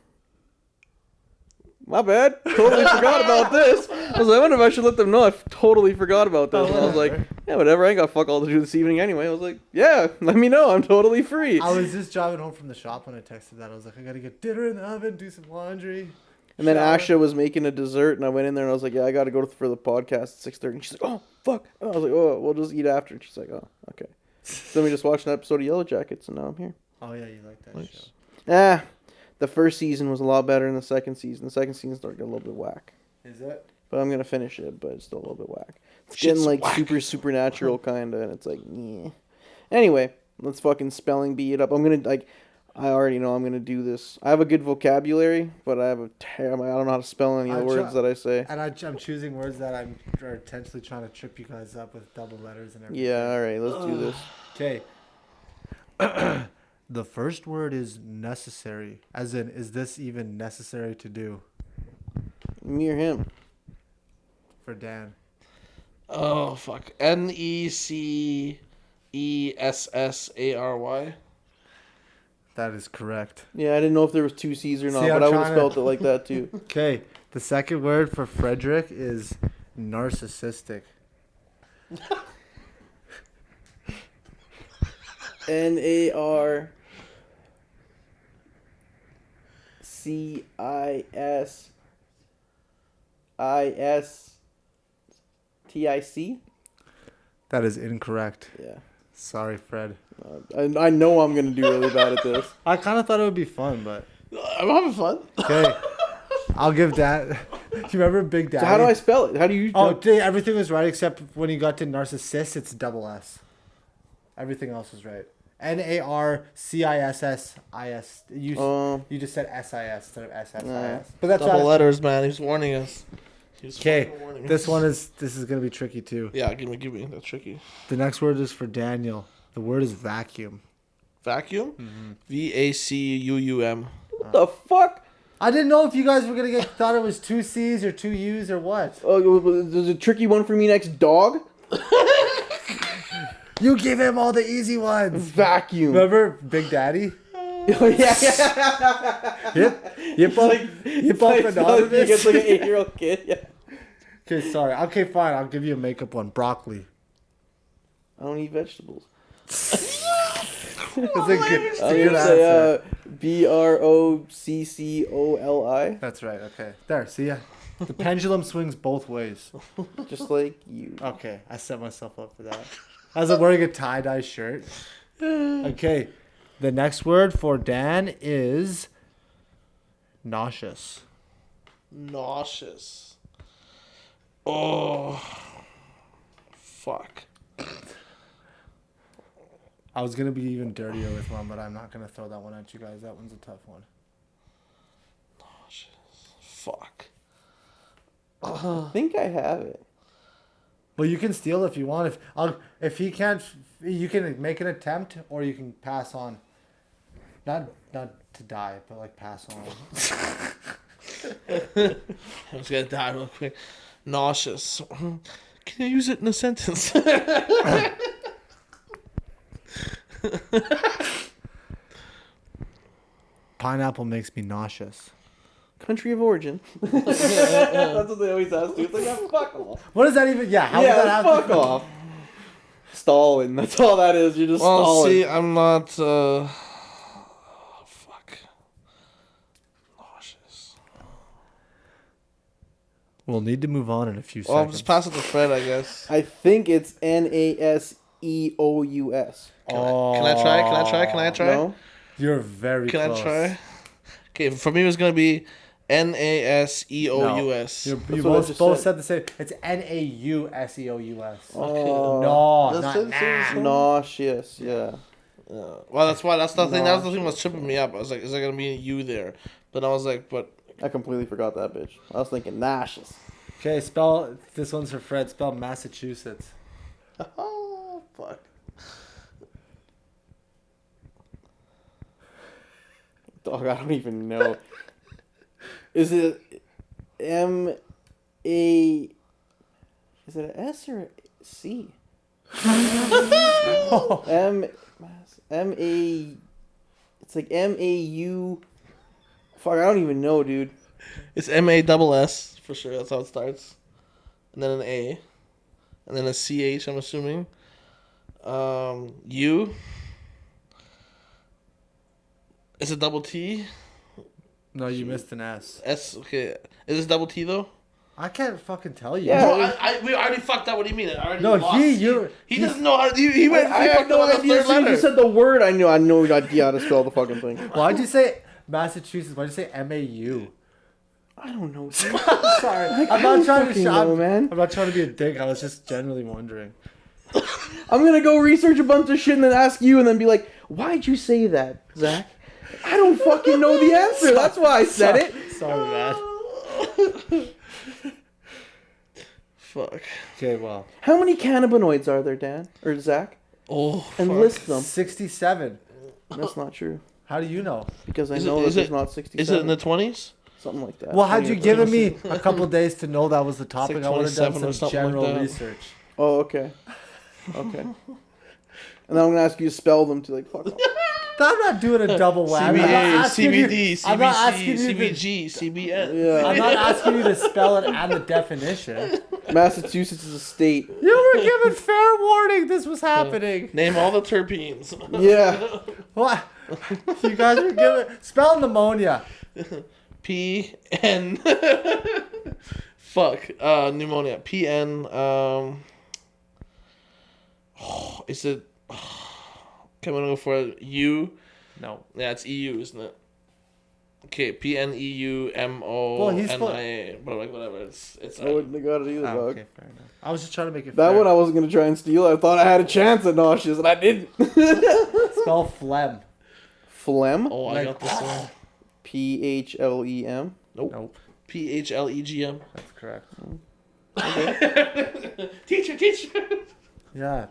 my bad. Totally forgot about this. I was like, I wonder if I should let them know I totally forgot about this. And I was like, yeah, whatever. I ain't got fuck all to do this evening anyway. I was like, yeah, let me know. I'm totally free. I was just driving home from the shop when I texted that. I was like, I gotta get dinner in the oven, do some laundry. And then Shower. Asha was making a dessert, and I went in there and I was like, "Yeah, I got to go for the podcast at 6:30." And she's like, "Oh fuck!" I was like, "Oh, we'll just eat after." And she's like, "Oh, okay." So then we just watched an episode of Yellow Jackets, and now I'm here. Oh yeah, you like that Nice. show. The first season was a lot better than the second season. The second season started getting a little bit whack, Is it? but I'm gonna finish it. But it's still a little bit whack. It's Shit's getting like whack. supernatural kind of, and it's like, yeah. Anyway, let's fucking spelling bee it up. I already know I'm gonna do this. I have a good vocabulary, but I don't know how to spell any of the I'm words that I say. And I'm choosing words that I'm intentionally trying to trip you guys up with double letters and everything. Yeah, all right, let's do this. Okay. The first word is necessary. As in, is this even necessary to do Me or him? for Dan? Oh fuck. Necessary. That is correct. Yeah, I didn't know if there was two C's or not, See, but I'm I would have trying to- spelled it like that too. Okay. The second word for Frederick is narcissistic. NARCISTIC. That is incorrect. Yeah. Sorry, Fred. I know I'm gonna do really bad at this. I kind of thought it would be fun, but I'm having fun. okay. I'll give Dan. Do you remember Big Daddy? So how do I spell it? How do you? Oh, everything was right except when you got to narcissist, it's double S. Everything else was right. NARCISSIS. You just said SIS instead of SSIS. Nah. But that's Double letters, man. He's warning us. okay. This is gonna be tricky too. Yeah, give me. That's tricky. The next word is for Daniel. The word is vacuum. Vacuum. VACUUM. What the fuck? I didn't know if you guys were gonna thought it was two C's or two U's or what. Oh, there's a tricky one for me next. Dog. You give him all the easy ones. Vacuum. Remember Big Daddy? Oh, yeah. Yep. Yep. It's like Anonymous. It's like an 8-year-old kid. Yeah. Okay, sorry. Okay, fine. I'll give you a makeup one. Broccoli. I don't eat vegetables. It's a good I'm answer. gonna say BROCCOLI, That's right. Okay. There. See ya. The pendulum swings both ways. just like you. Okay. I set myself up for that. I was wearing a tie-dye shirt. Okay. The next word for Dan is nauseous. Nauseous. Oh. Fuck. I was gonna be even dirtier with one, but I'm not gonna throw that one at you guys. That one's a tough one. Fuck. I think I have it. Well, you can steal if you want. If he can't, you can make an attempt, or you can pass on. Not to die, but like pass on. I was gonna die real quick. Nauseous. Can you use it in a sentence? Pineapple makes me nauseous. Country of origin. That's what they always ask you. It's like, yeah, fuck off. What does that even? Yeah, how would that Yeah, happen? fuck off. Stalling. That's all that is. You're just Well, stalling. see, I'm not. Fuck. Nauseous. We'll need to move on in a few Well, I'll seconds. just pass it to Fred, I guess. I think it's NASEOUS. Can I try? No? You're very Can close. I try? Okay, for me, it was gonna be NASEOUS. You what I both just said the same. It's NAUSEOUS. Oh, No, That's not it, nah. nauseous. Yeah. Well, that's why. That's the thing. That was the thing that was tripping me up. I was like, is there gonna be a U there? But I was like, but I completely forgot that bitch. I was thinking nauseous. Okay, spell. This one's for Fred. Spell Massachusetts. oh fuck. Dog, I don't even know. Is it M A? Is it an S or a C? M A. It's like MAU. Fuck, I don't even know, dude. It's MASS for sure. That's how it starts, and then an A, and then a CH. I'm assuming. U. Is it double T? No, you missed an S. S. Okay. Is this double T though? I can't fucking tell you. Yeah. No, we already fucked up. What do you mean? I already No, lost. he doesn't know how. He went. I he had fucked no up on the idea. third So you letter. just said the word. I knew no idea how to spell the fucking thing. Why'd you say Massachusetts? Why'd you say MAU? I don't know. Sorry, I I'm not don't trying to. fucking know, man. I'm not trying to be a dick. I was just genuinely wondering. I'm gonna go research a bunch of shit and then ask you, and then be like, "Why'd you say that, Zach?" I don't fucking know the answer. That's why I said it. Sorry, man. Fuck. Okay, well, How many cannabinoids are there, Dan or Zach? Oh. And fuck. list them. 67. That's not true How do you know? because I Is know it- that is there's it- not 67. Is it in the 20s? Something like that. Well, had you 20 or given 30. me a couple days to know that was the topic, like I would have done 27 or some something like general that. research. Oh, okay. Okay. And then I'm gonna ask you to spell them to like fuck off. I'm not doing a double whammy. I'm not CBA, asking you- CBD, I'm not asking you CBC, to- CBG, CBN. Yeah. I'm not asking you to spell it and the definition. Massachusetts is a state. You were given fair warning this was happening. Name all the terpenes. Yeah. What? You guys were given... Spell pneumonia. P N. Fuck. Pneumonia. P N. Is it? Okay, I'm gonna go for it. U. No. Yeah, it's EU, isn't it? Okay, PNEUMO. Well, he's full- but like whatever. It's. I wouldn't have got it either, Oh, dog. okay, fair enough. I was just trying to make it That fair. one I wasn't gonna try and steal. I thought I had a chance at nauseous, and I didn't. Spell phlegm. Phlegm. Oh, I Like- got this one. PHLEM. Nope. PHLEGM. That's correct. Teacher. Yeah.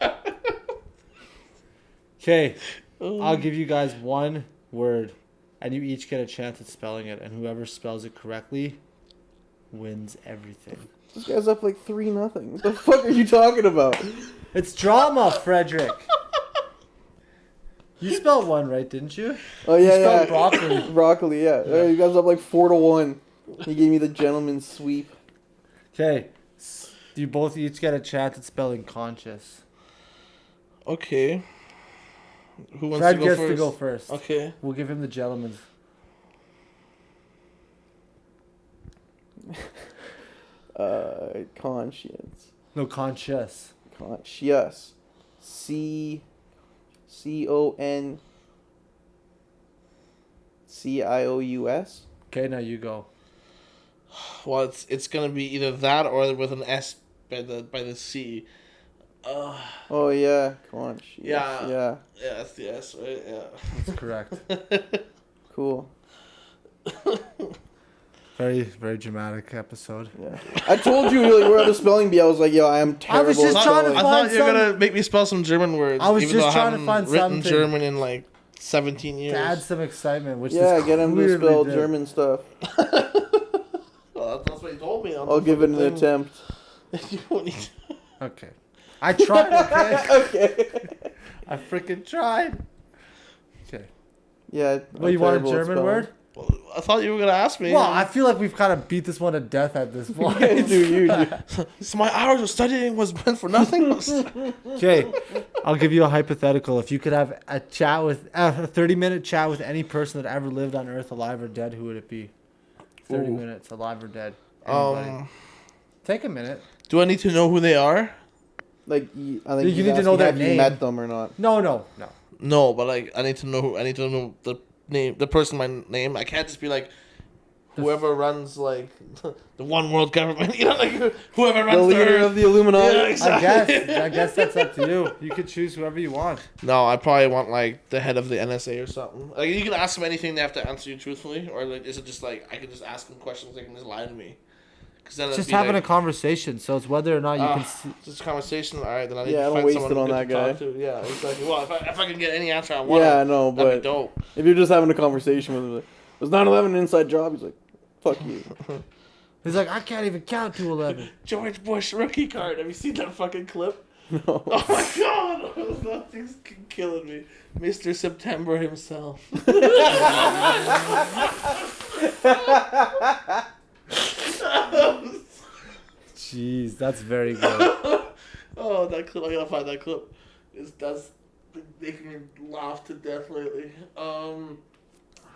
Okay. Oh. I'll give you guys one word, and you each get a chance at spelling it, and whoever spells it correctly wins everything. This guy's up like 3-0. What the fuck are you talking about? It's drama, Frederick. You spelled one right, didn't you? Oh You yeah, spelled yeah. broccoli. Broccoli, yeah. You guys up like 4-1. He gave me the gentleman's sweep. Okay. You both each get a chance at spelling conscious. Okay. Who wants Fred to go gets first? to go first. Okay. We'll give him the gentleman's. Conscience. No, conscious. Conscious. CONCIOUS. Okay, now you go. Well, it's gonna be either that or with an S by the C. Oh yeah, conscious. Yeah. Yeah. Yeah, that's the S, right? Yeah. That's correct. Cool. Very, very dramatic episode. Yeah. I told you like, we're at the spelling bee. I was like, yo, I am terrible. was just at trying to spelling. I find thought you were some- gonna make me spell some German words. I was even just though trying to haven't find written something. German in like 17 years. To add some excitement, which Yeah, this get him to clearly spell did. German stuff. Well, that's what he told me. I'll give it an attempt. You don't need to- Okay. I tried, okay? Okay. I freaking tried. Okay. Yeah. Well, you want a German word? Well, I thought you were gonna ask me. Well, I feel like we've kind of beat this one to death at this point. do. So my hours of studying was meant for nothing. Okay, I'll give you a hypothetical. If you could have a 30-minute chat with any person that ever lived on Earth, alive or dead, who would it be? 30 Ooh. minutes, alive or dead. Anybody. Take a minute. Do I need to know who they are? Like, I think You he's need to know asking, their have you name. met them or not? No. No, but like I need to know. I need to know the name, the person, my name. I can't just be like whoever runs like the one world government. You know, like whoever runs The leader Earth. of the Illuminati. Yeah, exactly. I guess that's up to you. You could choose whoever you want. No, I probably want like the head of the NSA or something. Like you can ask them anything, they have to answer you truthfully, or like is it just like I can just ask them questions, they can just lie to me? Because then It's it'd just be having like, a conversation, so it's whether or not you can see. just a conversation. All right, then I need Yeah, to don't find waste someone it on good that to talk guy. to. Yeah, exactly. Well, if I can get any answer I want, Yeah, I know, that'd be but dope. if you're just having a conversation with him, like, was 9/11 an inside job? He's like, fuck you. He's like, I can't even count to 11. George Bush rookie card. Have you seen that fucking clip? No. Oh my god, that thing's killing me. Mr. September himself. Jeez, that's very good. Oh, that clip! I gotta find that clip. That's making me laugh to death lately.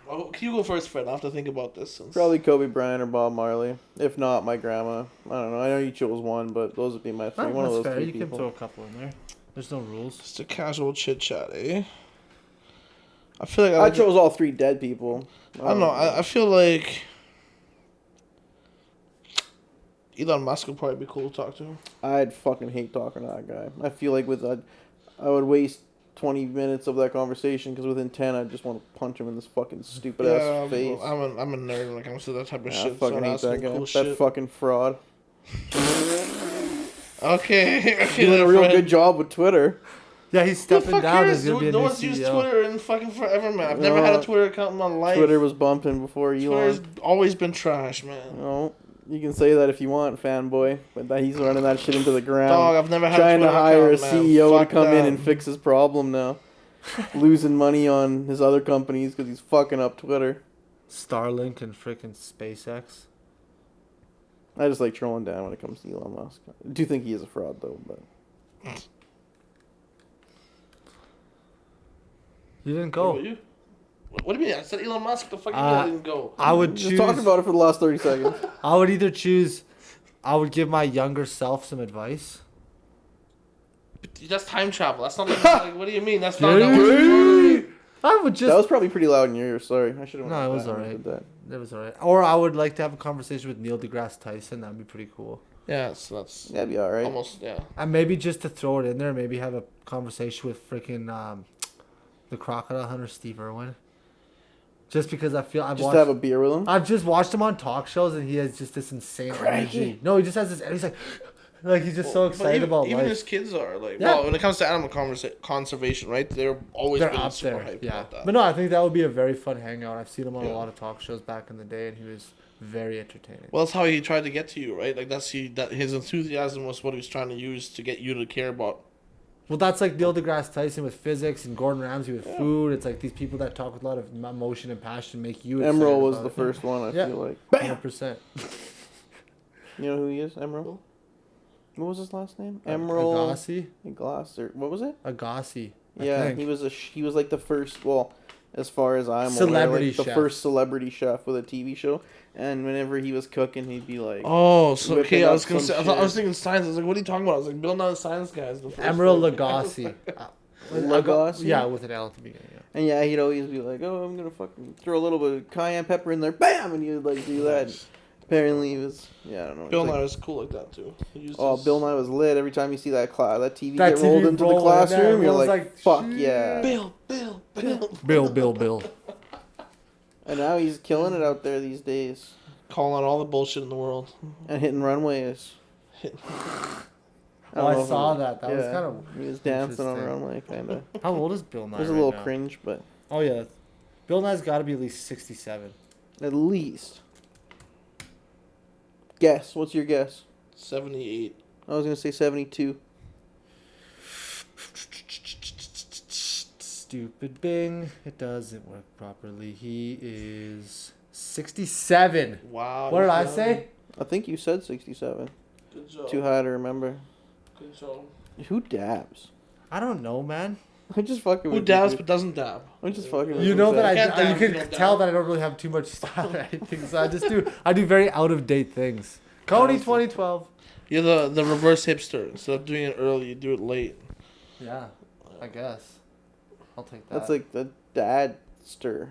Oh, can you go first, Fred? I have to think about this. Since... Probably Kobe Bryant or Bob Marley. If not, my grandma. I don't know. I know you chose one, but those would be my three. One of those fair. three You can people. throw a couple in there. There's no rules. Just a casual chit chat, eh? I feel like I chose all three dead people. I don't know. I feel like Elon Musk would probably be cool to talk to. I'd fucking hate talking to that guy. I feel like I would waste 20 minutes of that conversation because within 10 I just want to punch him in this fucking stupid ass face. I'm a nerd when it comes to that type of Yeah, I shit. fucking So hate that guy. cool That shit. fucking fraud. Okay. Doing a real good job with Twitter. Yeah, he's Who the stepping fuck down. cares? There's gonna be a No new one's used CEO. Twitter in fucking forever, man. I've never had a Twitter account in my life. Twitter was bumping before Twitter's Elon. always been trash, man. No, you can say that if you want, fanboy, but that he's running that shit into the ground. Dog, I've never had Trying a to Twitter hire account, a man. CEO Fuck to come in that. and fix his problem now. Losing money on his other companies because he's fucking up Twitter. Starlink and freaking SpaceX. I just like trolling down when it comes to Elon Musk. I do think he is a fraud though, but You didn't What go. about you? What do you mean? I said Elon Musk. The fuck you mean I didn't go? I would just choose. talk about it for the last 30 seconds. I would either choose. I would give my younger self some advice. That's time travel. That's not like, what do you mean? That's not I would just. That was probably pretty loud in your ears. Sorry, I should have. No, it was that. alright. That. It was alright. Or I would like to have a conversation with Neil deGrasse Tyson. That'd be pretty cool. Yeah, so that's That'd be all right. almost, yeah. And maybe just to throw it in there, maybe have a conversation with freaking the crocodile hunter Steve Irwin. Just because I feel Just to have a beer with him. I've just watched him on talk shows and he has just this insane energy. No, he just has this. He's like he's just so But excited even, about even life. his kids are like, Yeah. well, when it comes to animal conservation, right? They're always They're been up super there, hyped yeah. about that. But no, I think that would be a very fun hangout. I've seen him on a Yeah. lot of talk shows back in the day, and he was very entertaining. Well, that's how he tried to get to you, right? Like that his enthusiasm was what he was trying to use to get you to care about. Well, that's like Neil deGrasse Tyson with physics and Gordon Ramsay with food. It's like these people that talk with a lot of emotion and passion make you. Emerald was the first one. I Yeah. feel like. 100%. You know who he is? Emerald. What was his last name? Emerald Agassi. Glass or what was it? Agassi. I Yeah, think. he was like the first. Well, as far as I'm Celebrity aware, like the chef. first celebrity chef with a TV show. And whenever he was cooking, he'd be like, Oh, so Whipping okay. I up was gonna some say. I was shit. thinking science. I was like, what are you talking about? I was like, Bill Nye the Science Guy is the first Emerald one. Lagasse. Lagasse? Yeah, with an L at the beginning. Yeah. and yeah, he'd always be like, "Oh, I'm gonna fucking throw a little bit of cayenne pepper in there, bam!" And he would like do that. Apparently, he was I don't know. Bill it's Nye like- was cool like that too. He used Oh, his- Bill Nye was lit every time you see that that TV That get rolled TV into the roll in classroom. there, You're everyone's like, like, "Fuck "Shit." yeah!" Bill. And now he's killing it out there these days calling out all the bullshit in the world. and hitting runways. Oh, I saw that. That was kind of. He was dancing on a interesting. runway, kind of. How old is Bill Nye? It was a right little now? cringe, but Oh yeah, Bill Nye's got to be at least 67. at least. Guess. What's your guess? 78. I was gonna say 72. Stupid Bing. It doesn't work properly. He is 67. Wow. What did I yeah. say? I think you said 67. Good job. Too high to remember. Good job. Who dabs? I don't know, man. I'm just fucking. Who with dabs you. but doesn't dab? I'm just fucking. with You know Zach. that Can't you dab, can you don't tell dab. that I don't really have too much style or anything, so I do very out of date things. Coney 2012. You're the reverse hipster. Instead of doing it early, you do it late. Yeah, I guess. I'll take that. That's like the dad stir.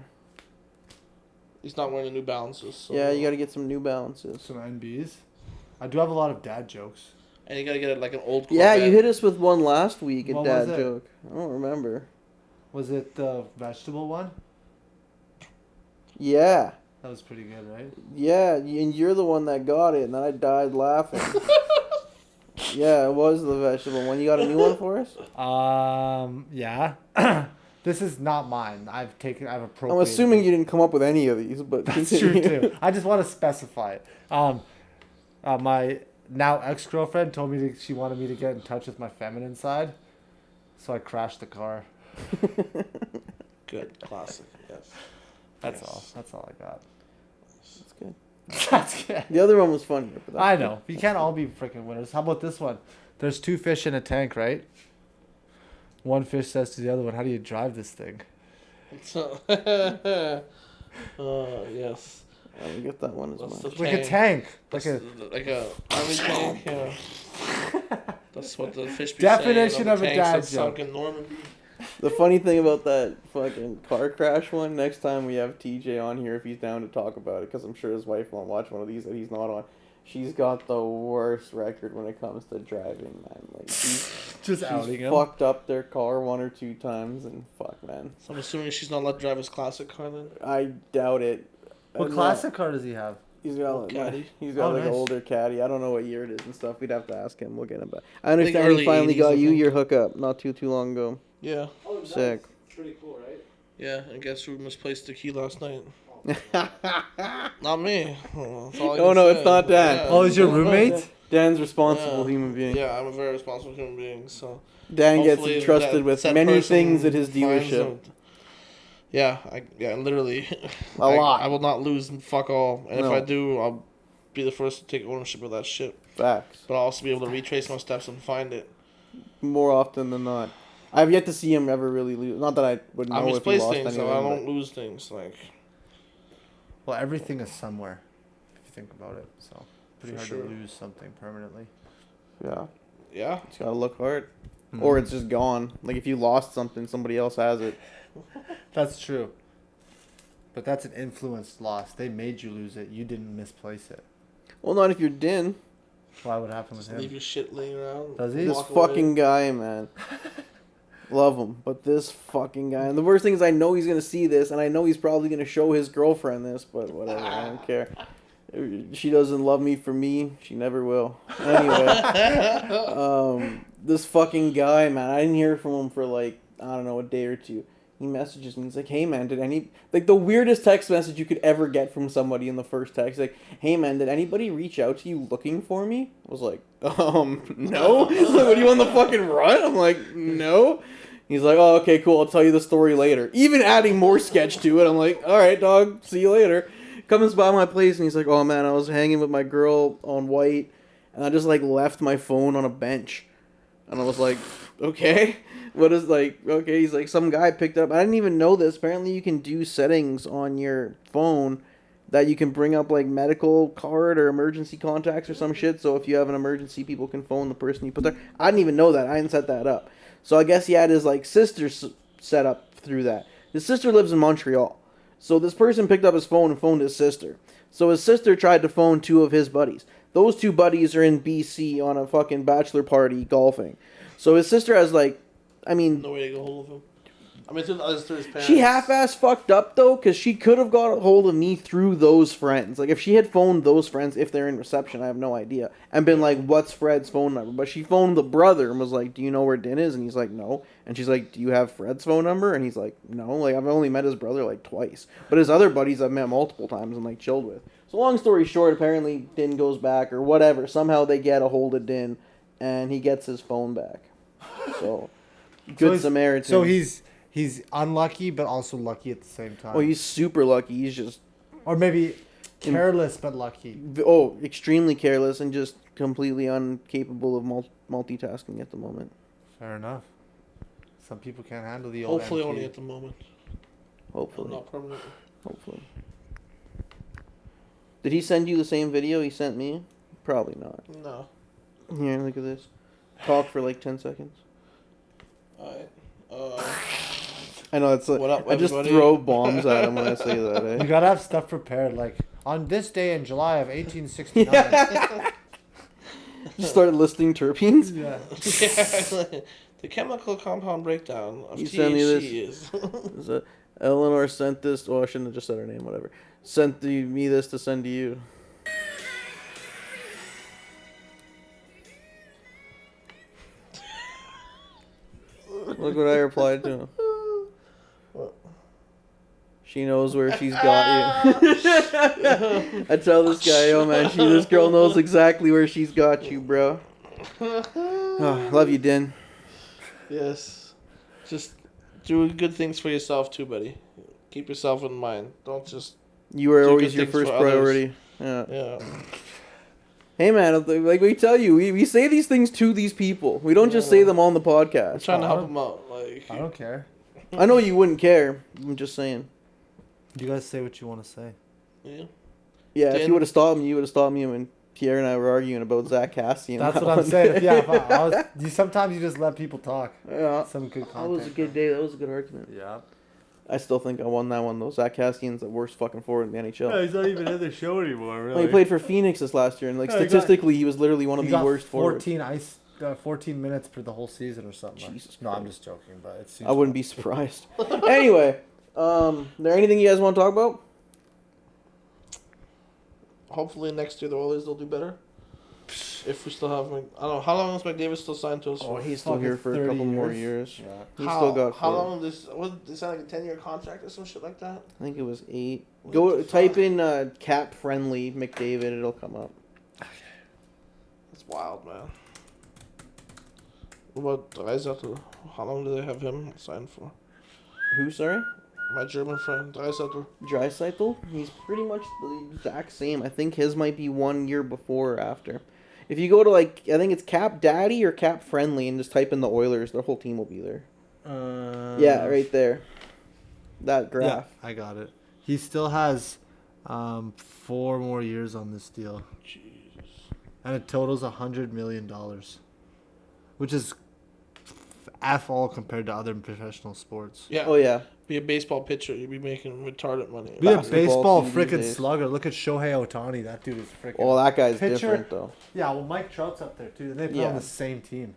He's not wearing the New Balances. So. Yeah, you gotta get some New Balances. some NBs. I do have a lot of dad jokes. And you gotta get it like an old. Yeah, you Corvette. hit us with one last week, a What dad was it? joke. I don't remember. Was it the vegetable one? Yeah, That was pretty good, right? yeah, and you're the one that got it, and then I died laughing. Yeah, it was the vegetable one. You got a new one for us? Yeah. This is not mine. I've I'm appropriated. assuming you didn't come up with any of these, but That's continue. true too. I just want to specify it. My now ex-girlfriend told me she wanted me to get in touch with my feminine side, so I crashed the car. Good. Classic. Yes. That's Yes. all. That's all I got. That's good. That's good. The other one was funnier. But that's I good. know. You can't all be freaking winners. How about this one? There's two fish in a tank, right? One fish says to the other one, "How do you drive this thing?" So, Yes. I don't get that one as That's much. the Like a tank. That's Like like a army tank. Yeah. That's what the fish be Definition saying. of a Tanks dad that sunk joke. in Normandy. The funny thing about that fucking car crash one, next time we have TJ on here if he's down to talk about it, because I'm sure his wife won't watch one of these that he's not on. She's got the worst record when it comes to driving, man. Like Just outing she's him. fucked up their car one or two times, and fuck, man. So I'm assuming she's not allowed to drive his classic car then. I doubt it. What classic car does he have? He's got Old caddy. he's got Oh, like an nice. older caddy. I don't know what year it is and stuff. We'd have to ask him. We'll get him back. I understand early he finally 80s, got I you think. your hookup not too long ago. Yeah. Oh, nice. Sick. Pretty cool, right? Yeah. And guess who misplaced the key last night? Not me. That's all I Oh, can no, say. it's not Dan. Yeah. Oh, is your roommate? Dan's responsible Yeah. human being. Yeah, I'm a very responsible human being. So Dan gets hopefully entrusted that with said many person things at his finds dealership. them. Yeah, literally. A lot. I will not lose and fuck all. And No. if I do, I'll be the first to take ownership of that shit. Facts. But I'll also be able to retrace my steps and find it. More often than not. I've yet to see him ever really lose. Not that I would I know if he misplace lost things, so anything. I but- don't lose things. Like, Well, everything is somewhere, if you think about it. So pretty For hard sure. to lose something permanently. Yeah. yeah. It's gotta look hard. Hmm. Or it's just gone. Like if you lost something, somebody else has it. That's true. But that's an influence loss. They made you lose it. You didn't misplace it. Well, not if you're Din. Why would happen with Just leave him? your shit laying around. Does he? This walk away. fucking guy, man. Love him, but this fucking guy. And the worst thing is, I know he's gonna see this, and I know he's probably gonna show his girlfriend this, but whatever, I don't care. She doesn't love me for me. She never will. Anyway, this fucking guy, man. I didn't hear from him for like I don't know a day or two. He messages me. He's like, "Hey man, did any like the weirdest text message you could ever get from somebody in the first text? Like, hey man, did anybody reach out to you looking for me?" I was like, no. He's like, what do you on the fucking run? I'm like, no. He's like, oh, okay, cool. I'll tell you the story later. Even adding more sketch to it. I'm like, all right, dog. See you later. Comes by my place and he's like, oh man, I was hanging with my girl on White, and I just like left my phone on a bench, and I was like, okay. What is like, okay, he's like, some guy picked it up. I didn't even know this. Apparently you can do settings on your phone that you can bring up like medical card or emergency contacts or some shit. So if you have an emergency, people can phone the person you put there. I didn't even know that. I didn't set that up. So I guess he had his like sister set up through that. His sister lives in Montreal. So this person picked up his phone and phoned his sister. So his sister tried to phone two of his buddies. Those two buddies are in BC on a fucking bachelor party golfing. So his sister has like, I mean, No way to get hold of him. I mean, through his parents. she half-ass fucked up though, because she could have got a hold of me through those friends. Like if she had phoned those friends, if they're in reception, I have no idea, and been like, "What's Fred's phone number?" But she phoned the brother and was like, "Do you know where Din is?" And he's like, "No." And she's like, "Do you have Fred's phone number?" And he's like, "No." Like I've only met his brother like twice, but his other buddies I've met multiple times and like chilled with. So long story short, apparently Din goes back or whatever. Somehow they get a hold of Din, and he gets his phone back. So good he's- Samaritan. So he's unlucky, but also lucky at the same time. Well, he's super lucky. He's just or maybe careless but lucky. extremely careless and just completely incapable of multitasking at the moment. Fair enough. Some people can't handle the old. Hopefully, MT. only at the moment. Hopefully, Not permanently. hopefully. Did he send you the same video he sent me? Probably not. No. Here, look at this. Talk for like 10 seconds. Alright. I know it's. What up, I just everybody? throw bombs at him when I say that. You Eh? gotta have stuff prepared. Like on this day in July of 1869. Yeah. Just started listing terpenes. Yeah. The chemical compound breakdown of You THC send me this? is. Is that Eleanor sent this? Oh, I shouldn't have just said her name. Whatever. Sent me this to send to you. Look what I replied to him. She knows where she's got you. I tell this guy, oh man, this girl knows exactly where she's got you, bro. Oh, love you, Din. Yes. Just do good things for yourself too, buddy. Keep yourself in mind. Don't just. You are Do always good your things first for others. priority. Yeah. Yeah. Hey man, like we tell you, we say these things to these people. We don't just say them on the I'm podcast. trying to help them out. Like. I don't care. I know you wouldn't care. I'm just saying. You guys say what you want to say. Yeah. Yeah, if Dan- you would have stopped me, you would have stopped me when Pierre and I were arguing about Zach Cassian. That's that what I'm one saying. day. Yeah, sometimes you just let people talk. Yeah. Some good That content. was a good day. That was a good argument. Yeah. I still think I won that one though. Zach Cassian's the worst fucking forward in the NHL. he's not even in the show anymore. Well, he played for Phoenix this last year, and like Yeah, he got- statistically, he was literally one of He the got worst forwards. 14 minutes per the whole season or something. Jesus No, I'm Christ. just joking, but it seems I wouldn't be surprised. Anyway, there anything you guys want to talk about? Hopefully next year the Oilers will do better. If we still have, I don't know, how long is McDavid still signed to us Oh, for? he's still fucking here for a 30 couple more years. years. Yeah. He's still got. How 4. long this? What? Is that like a 10-year contract or some shit like that? I think it was 8. What Go the type fuck? in cap friendly McDavid. It'll come up. That's wild, man. What about Dreisaitl? How long do they have him signed for? Who? Sorry. My German friend Dreisaitl. Dreisaitl. He's pretty much the exact same. I think his might be 1 year before or after. If you go to I think it's Cap Daddy or Cap Friendly, and just type in the Oilers, their whole team will be there. Yeah, right there. That Yeah, graph. I got it. He still has 4 more years on this deal, Jesus. and it totals $100 million, which is f all compared to other professional sports. Yeah. Oh yeah. Be a baseball pitcher, you'd be making retarded money. Be a Basketball baseball team these freaking days. slugger. Look at Shohei Ohtani. That dude is freaking. Well, that guy's Pitcher. different though, Yeah, well, Mike Trout's up there too. They play Yeah. on the same team,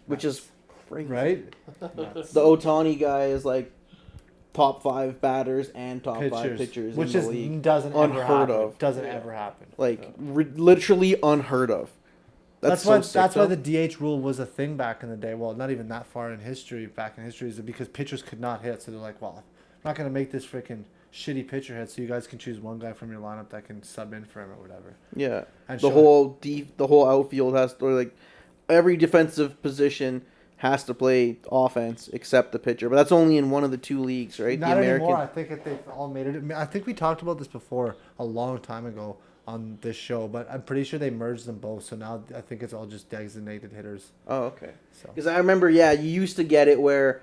which is crazy. right? The Otani guy is like top 5 batters and top 5 pitchers which in is the league. doesn't ever Unheard happen. of. Doesn't Yeah. ever happen. Like literally unheard of. That's so why sick, that's why though. the DH rule was a thing back in the day. Well, not even that far in history. Back in history, is because pitchers could not hit, so they're like, well, I'm not gonna make this freaking shitty pitcher hit, so you guys can choose one guy from your lineup that can sub in for him or whatever. Yeah. And The whole outfield has to, like, every defensive position has to play offense except the pitcher. But that's only in one of the 2 leagues, right? Not the American. anymore. I think that they've all made it. I think we talked about this before a long time ago on this show, but I'm pretty sure they merged them both. So now I think it's all just designated hitters. Oh, okay. So Because I remember, you used to get it where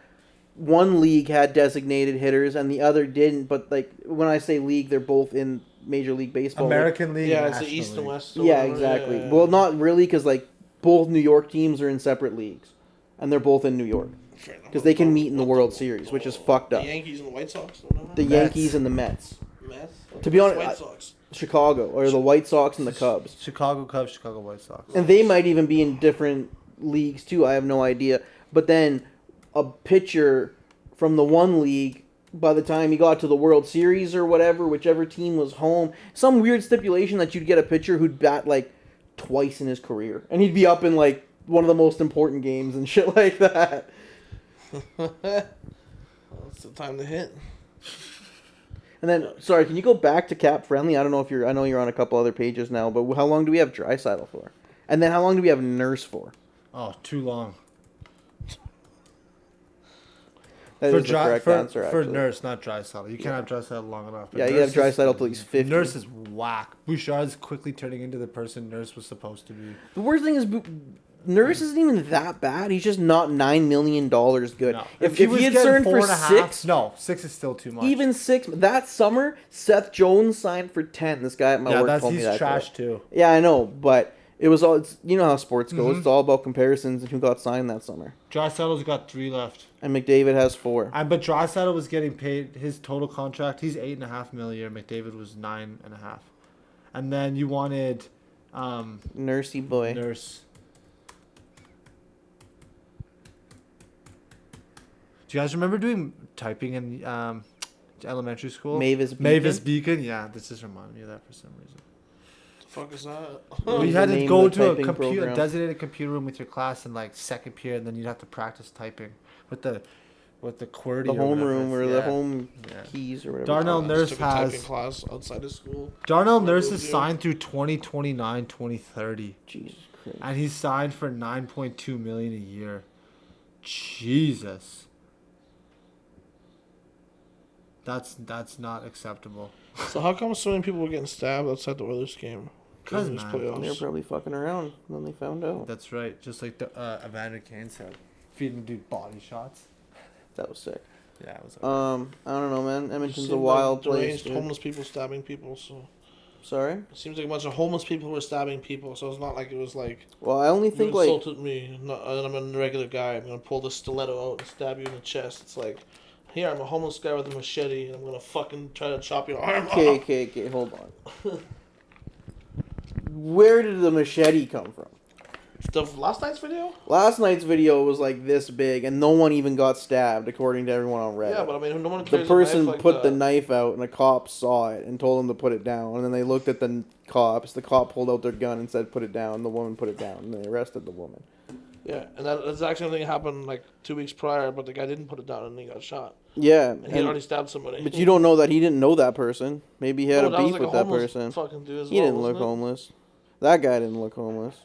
one league had designated hitters and the other didn't. But, like, when I say league, they're both in Major League Baseball. American League. Yeah, it's the National East and League. West. or Yeah, whatever. exactly. Yeah. Well, not really, because, like, both New York teams are in separate leagues. And they're both in New York. Fair enough. Because they can meet in the World Series, which is fucked The up. Yankees and the White Sox. Or whatever. The Mets. Yankees and the Mets. Mets? To be honest, White Sox. Chicago, or the White Sox and the Cubs. Chicago Cubs, Chicago White Sox. And they might even be in different leagues too. I have no idea. But then a pitcher from the one league, by the time he got to the World Series or whatever, whichever team was home, some weird stipulation that you'd get a pitcher who'd bat like twice in his career. And he'd be up in like one of the most important games and shit like that. Well, it's the time to hit. And then, sorry, can you go back to Cap Friendly? I don't know if I know you're on a couple other pages now, but how long do we have Draisaitl for? And then how long do we have Nurse for? Oh, too long. That is the correct answer, for actually. Nurse, not Draisaitl. You can't have Draisaitl long enough. but Yeah, you have Nurse is- Draisaitl till he's 50. Nurse is whack. Bouchard's quickly turning into the person Nurse was supposed to be. The worst thing is, Nurse isn't even that bad. He's just not $9 million good. No. If he was had getting signed for 4.5 6, no, 6 is still too much. even 6, that summer, Seth Jones signed for 10. This guy at my yeah, work told me he's that. trash today. too. Yeah, I know, but it was all. You know how sports goes. Mhm. It's all about comparisons and who got signed that summer. Draisaitl's got 3 left. And McDavid has 4. But Draisaitl was getting paid his total contract. He's $8.5 million a year. McDavid was $9.5. And then you wanted Nursey boy. Nurse. Do you guys remember doing typing in elementary school? Mavis Beacon. Mavis Beacon. Yeah, this just reminded me of that for some reason. The fuck is that? What You was had the to name go of the to a typing computer, program? designated computer room with your class in like second period, and then you'd have to practice typing with the QWERTY. The or home whatever room it's- or the yeah. home Yeah. keys or whatever. Darnell it's called. Nurse Took a typing has- class outside of school. Darnell What Nurse do is you do? signed through 2029, 2030, Jesus Christ. and he's signed for $9.2 million a year. Jesus, that's not acceptable. So how come so many people were getting stabbed outside the Oilers game? 'Cause, in these man, They were playoffs. probably fucking around when they found out. That's right, just like the Evander Kane said, feeding dude body shots. That was sick. Yeah, it was. I don't know, man. Edmonton's Seemed a like wild place. deranged Dude. homeless people stabbing people. So Sorry. it seems like a bunch of homeless people were stabbing people. So it's not like it was like Well, I only you think like insulted me, and I'm a regular guy. I'm gonna pull the stiletto out and stab you in the chest. It's like, here I'm a homeless guy with a machete, and I'm gonna fucking try to chop your arm off. Okay, hold on. Where did the machete come from? The last night's video? Last night's video was like this big, and no one even got stabbed, according to everyone on Reddit. Yeah, but I mean, no one the carries person a knife like put that. the knife out, and a cop saw it and told him to put it down. And then they looked at the cops. The cop pulled out their gun and said, "Put it down." The woman put it down, and they arrested the woman. Yeah, and that's actually something that happened like 2 weeks prior, but the guy didn't put it down and he got shot. Yeah, And he had already stabbed somebody. but you don't know that he didn't know that person. Maybe he had Oh, a that was beef like with a that homeless person. Fucking dude as He well, didn't look wasn't it? homeless. That guy didn't look homeless.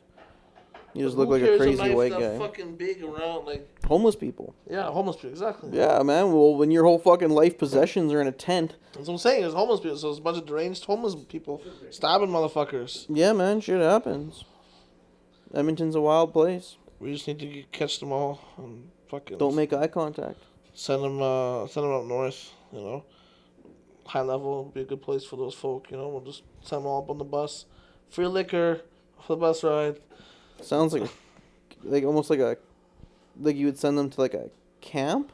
He just Who looked like a carries crazy knife white that guy. Fucking big around, like, Homeless people. yeah, homeless people, exactly. Yeah, man. Well, when your whole fucking life possessions are in a tent. That's what I'm saying. There's homeless people, so it's a bunch of deranged homeless people stabbing motherfuckers. Yeah, man. Shit happens. Edmonton's a wild place. We just need to catch them all and fucking Don't make eye contact. send them up north. You know, high level would be a good place for those folk. You know, we'll just send them all up on the bus, free liquor for the bus ride. Sounds like almost like you would send them to like a camp.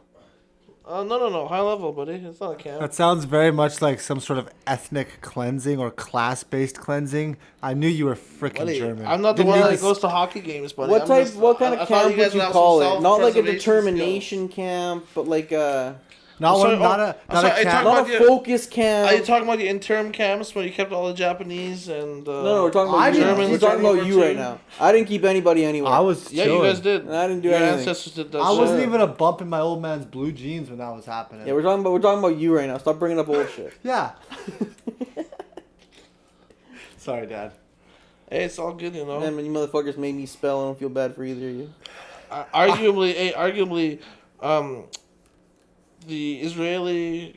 No, high level, buddy. It's not a camp. That sounds very much like some sort of ethnic cleansing or class-based cleansing. I knew you were freaking Buddy, German. I'm not the Didn't one you that just- goes to hockey games, buddy. What I'm type? just- What kind I of thought camp you guys would you have call some it? Not like a self-preservation determination camp, but like a Not Sorry, one, not oh, a, I'm not sorry, a I camp. talked not about a the- focus camp. Are you talking about the interim camps where you kept all the Japanese and? No, we're talking I about you. didn't- We're talking about Germans you right too. now. I didn't keep anybody anywhere. I was Yeah, chilling. you guys did. I didn't do Your anything. ancestors did that. I wasn't shit. even a bump in my old man's blue jeans when that was happening. Yeah, we're talking about you right now. Stop bringing up old shit. Yeah. Sorry, Dad. Hey, it's all good, you know. Man, when you motherfuckers made me spell, I don't feel bad for either of you. Arguably, the Israeli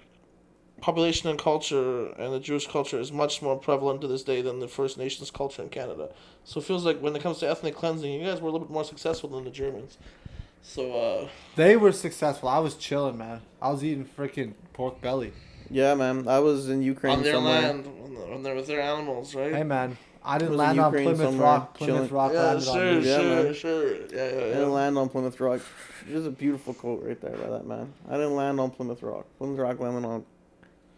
population and culture and the Jewish culture is much more prevalent to this day than the First Nations culture in Canada. So it feels like when it comes to ethnic cleansing, you guys were a little bit more successful than the Germans. So, They were successful. I was chilling, man. I was eating freaking pork belly. Yeah, man. I was in Ukraine on their somewhere. land, when they're with their animals, right? Hey, man. I didn't Was in land on Ukraine Plymouth somewhere, Rock. Plymouth chilling. Rock Yeah, landed on sure, me. Yeah, sure, man. sure. Yeah, I didn't land on Plymouth Rock. There's a beautiful quote right there by that man. I didn't land on Plymouth Rock. Plymouth Rock landed on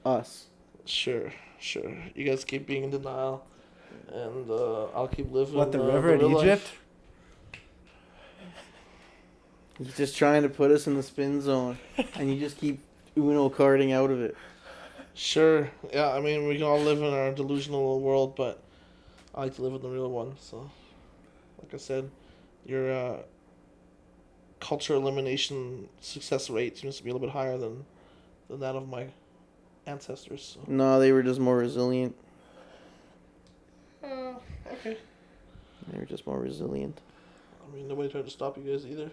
us. Sure. You guys keep being in denial, and I'll keep living. What, the river in real life. Egypt? He's just trying to put us in the spin zone, and you just keep Uno carding out of it. Sure. Yeah, I mean, we can all live in our delusional world, but I like to live in the real one. So, like I said, your culture elimination success rate seems to be a little bit higher than that of my ancestors. So. No, they were just more resilient. Okay. They were just more resilient. I mean, nobody tried to stop you guys either.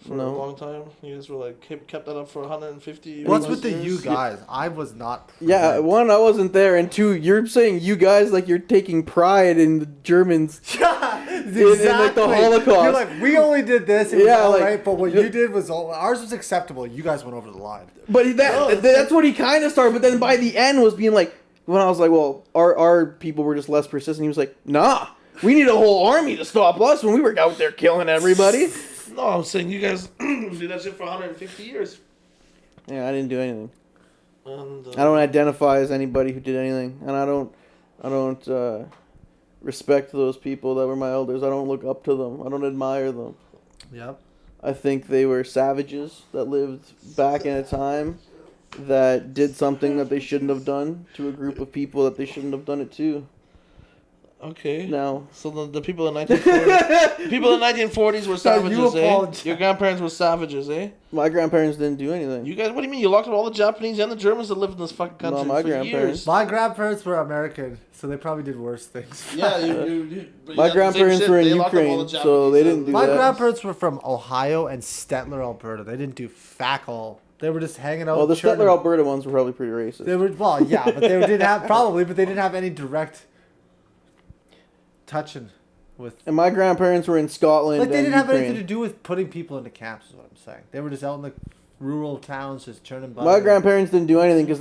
For No. a long time, you guys were like kept that up for 150. What's plus with the years. you guys? I was not. Yeah, present. one, I wasn't there, and two, you're saying you guys like you're taking pride in the Germans. Yeah, in, like, the Holocaust. You're like, we only did this. It was Yeah, all like, right, but what you- you did was ours was acceptable. You guys went over the line. But that's what he kind of started. But then by the end was being like, when I was like, well, our people were just less persistent. He was like, nah, we need a whole army to stop us when we were out there killing everybody. No, I'm saying you guys did that shit for 150 years. Yeah, I didn't do anything. And, I don't identify as anybody who did anything, and I don't respect those people that were my elders. I don't look up to them. I don't admire them. Yep. I think they were savages that lived back in a time that did something that they shouldn't have done to a group of people that they shouldn't have done it to. Okay. Now, So the people in 1940s, people in 1940s were savages, eh? apologize. Your grandparents were savages, eh? my grandparents didn't do anything. You guys, what do you mean? You locked up all the Japanese and the Germans that lived in this fucking country No, my for grandparents. years. My grandparents were American, so they probably did worse things. Yeah, you but My yeah, the same grandparents shit. were in They locked up all Ukraine, the so they Japanese didn't and- do My that. grandparents were from Ohio and Stettler, Alberta. They didn't do fuck all. They were just hanging out. Well, the chilling. Stettler, Alberta ones were probably pretty racist. They were but they didn't have probably, but they didn't have any direct touching with. And my grandparents were in Scotland Like they and didn't have Ukraine. anything to do with putting people into camps. Is what I'm saying. They were just out in the rural towns just churning butter. My grandparents didn't do anything because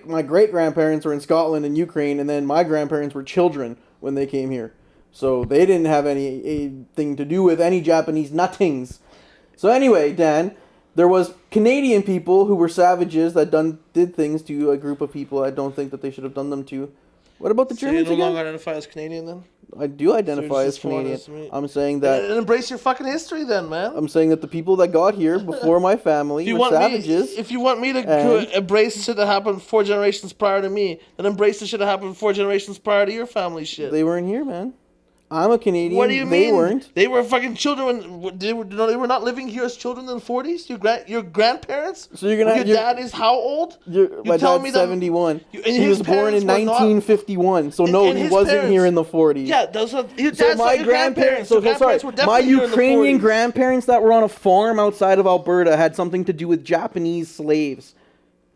my great grandparents were in Scotland and Ukraine, and then my grandparents were children when they came here, so they didn't have anything to do with any Japanese nothings. So anyway, Dan, there was Canadian people who were savages that did things to a group of people I don't think that they should have done them to. What about the So Germans you no again? longer identify as Canadian then? I do identify just as Canadian. foreigners to me. I'm saying that And embrace your fucking history then, man. I'm saying that the people that got here before my family were savages. If you want me to and- embrace shit that happened 4 generations prior to me, then embrace the shit that happened 4 generations prior to your family shit. They weren't here, man. I'm a Canadian. What do you they mean? weren't. They were fucking children. They were not living here as children in the 40s. Your grandparents. So you're gonna Your dad is how old? My telling dad's that- 71. and He his was born in parents were not- 1951. So no, and he his wasn't parents- here in the 40s. Yeah, those are your So dad's my your grandparents. so Your sorry, grandparents were my definitely here in the Ukrainian 40s. grandparents that were on a farm outside of Alberta had something to do with Japanese slaves.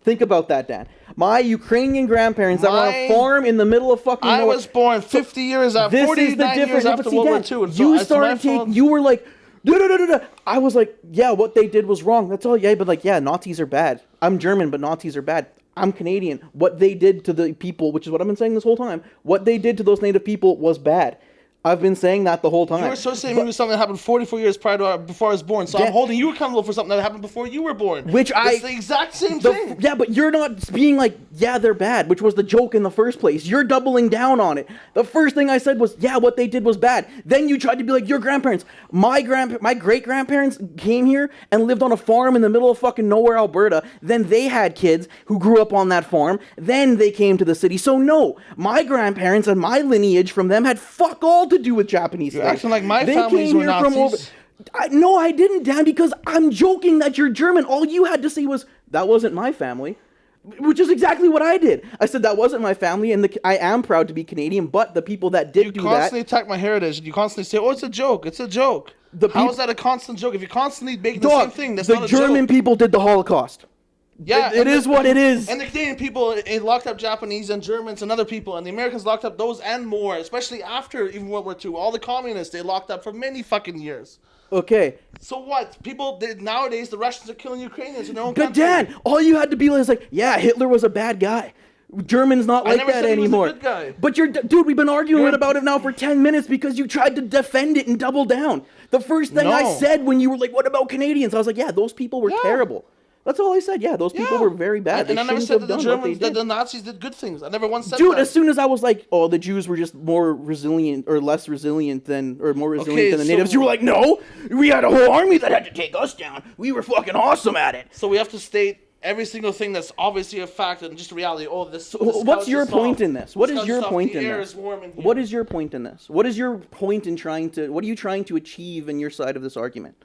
Think about that, Dan. My Ukrainian grandparents that were on a My- farm in the middle of fucking I nowhere. was born 50 years after, This 49 is the difference. years No, after but see, World War Dan, II. And so you it's my started fault. taking. You were like, da. I was like, yeah, what they did was wrong. That's all. Yeah, but like, yeah, Nazis are bad. I'm German, but Nazis are bad. I'm Canadian. What they did to the people, which is what I've been saying this whole time, what they did to those native people was bad. I've been saying that the whole time. You were associating me with something that happened 44 years prior to before I was born. So Dan- I'm holding you accountable for something that happened before you were born. It's the exact same thing. Yeah, but you're not being like, yeah, they're bad, which was the joke in the first place. You're doubling down on it. The first thing I said was, yeah, what they did was bad. Then you tried to be like, your grandparents. My great-grandparents came here and lived on a farm in the middle of fucking nowhere, Alberta. Then they had kids who grew up on that farm. Then they came to the city. So no, my grandparents and my lineage from them had fuck all to do with Japanese You're slaves. acting like my They families came were here from Nazis. no, I didn't, Dan, because I'm joking that you're German. All you had to say was, that wasn't my family. Which is exactly what I did. I said that wasn't my family, and I am proud to be Canadian, but the people that did You do constantly that... attack my heritage, and you constantly say, "Oh, it's a joke. It's a joke." How is that a constant joke? If you're constantly making the same thing, that's the not a German joke. people did the Holocaust. Yeah, It is what it is. And the Canadian people locked up Japanese and Germans and other people, and the Americans locked up those and more, especially after even World War II. All the communists they locked up for many fucking years. Okay. So what? Nowadays, the Russians are killing Ukrainians in their own But country. Dan, all you had to be is like, yeah, Hitler was a bad guy. German's not I like never that said he was a anymore. good guy. But dude, we've been arguing You're- about it now for 10 minutes because you tried to defend it and double down. The first thing I No. said when you were like, what about Canadians? I was like, yeah, those people were Yeah. terrible. That's all I said. Yeah, those people Yeah. were very bad. And They I never shouldn't said have that the done what they Germans, that did. the Nazis did good things. I never once said Dude, that. as soon as I was like, oh, the Jews were just more resilient or less resilient than, or more resilient than the so- natives, you were like, no, we had a whole army that had to take us down. We were fucking awesome at it. So we have to state every single thing that's obviously a fact and just a reality. Oh, this. What's your point in this? What is your point in The air this? is warm in here. What is your point in this? What is your point in what are you trying to achieve in your side of this argument?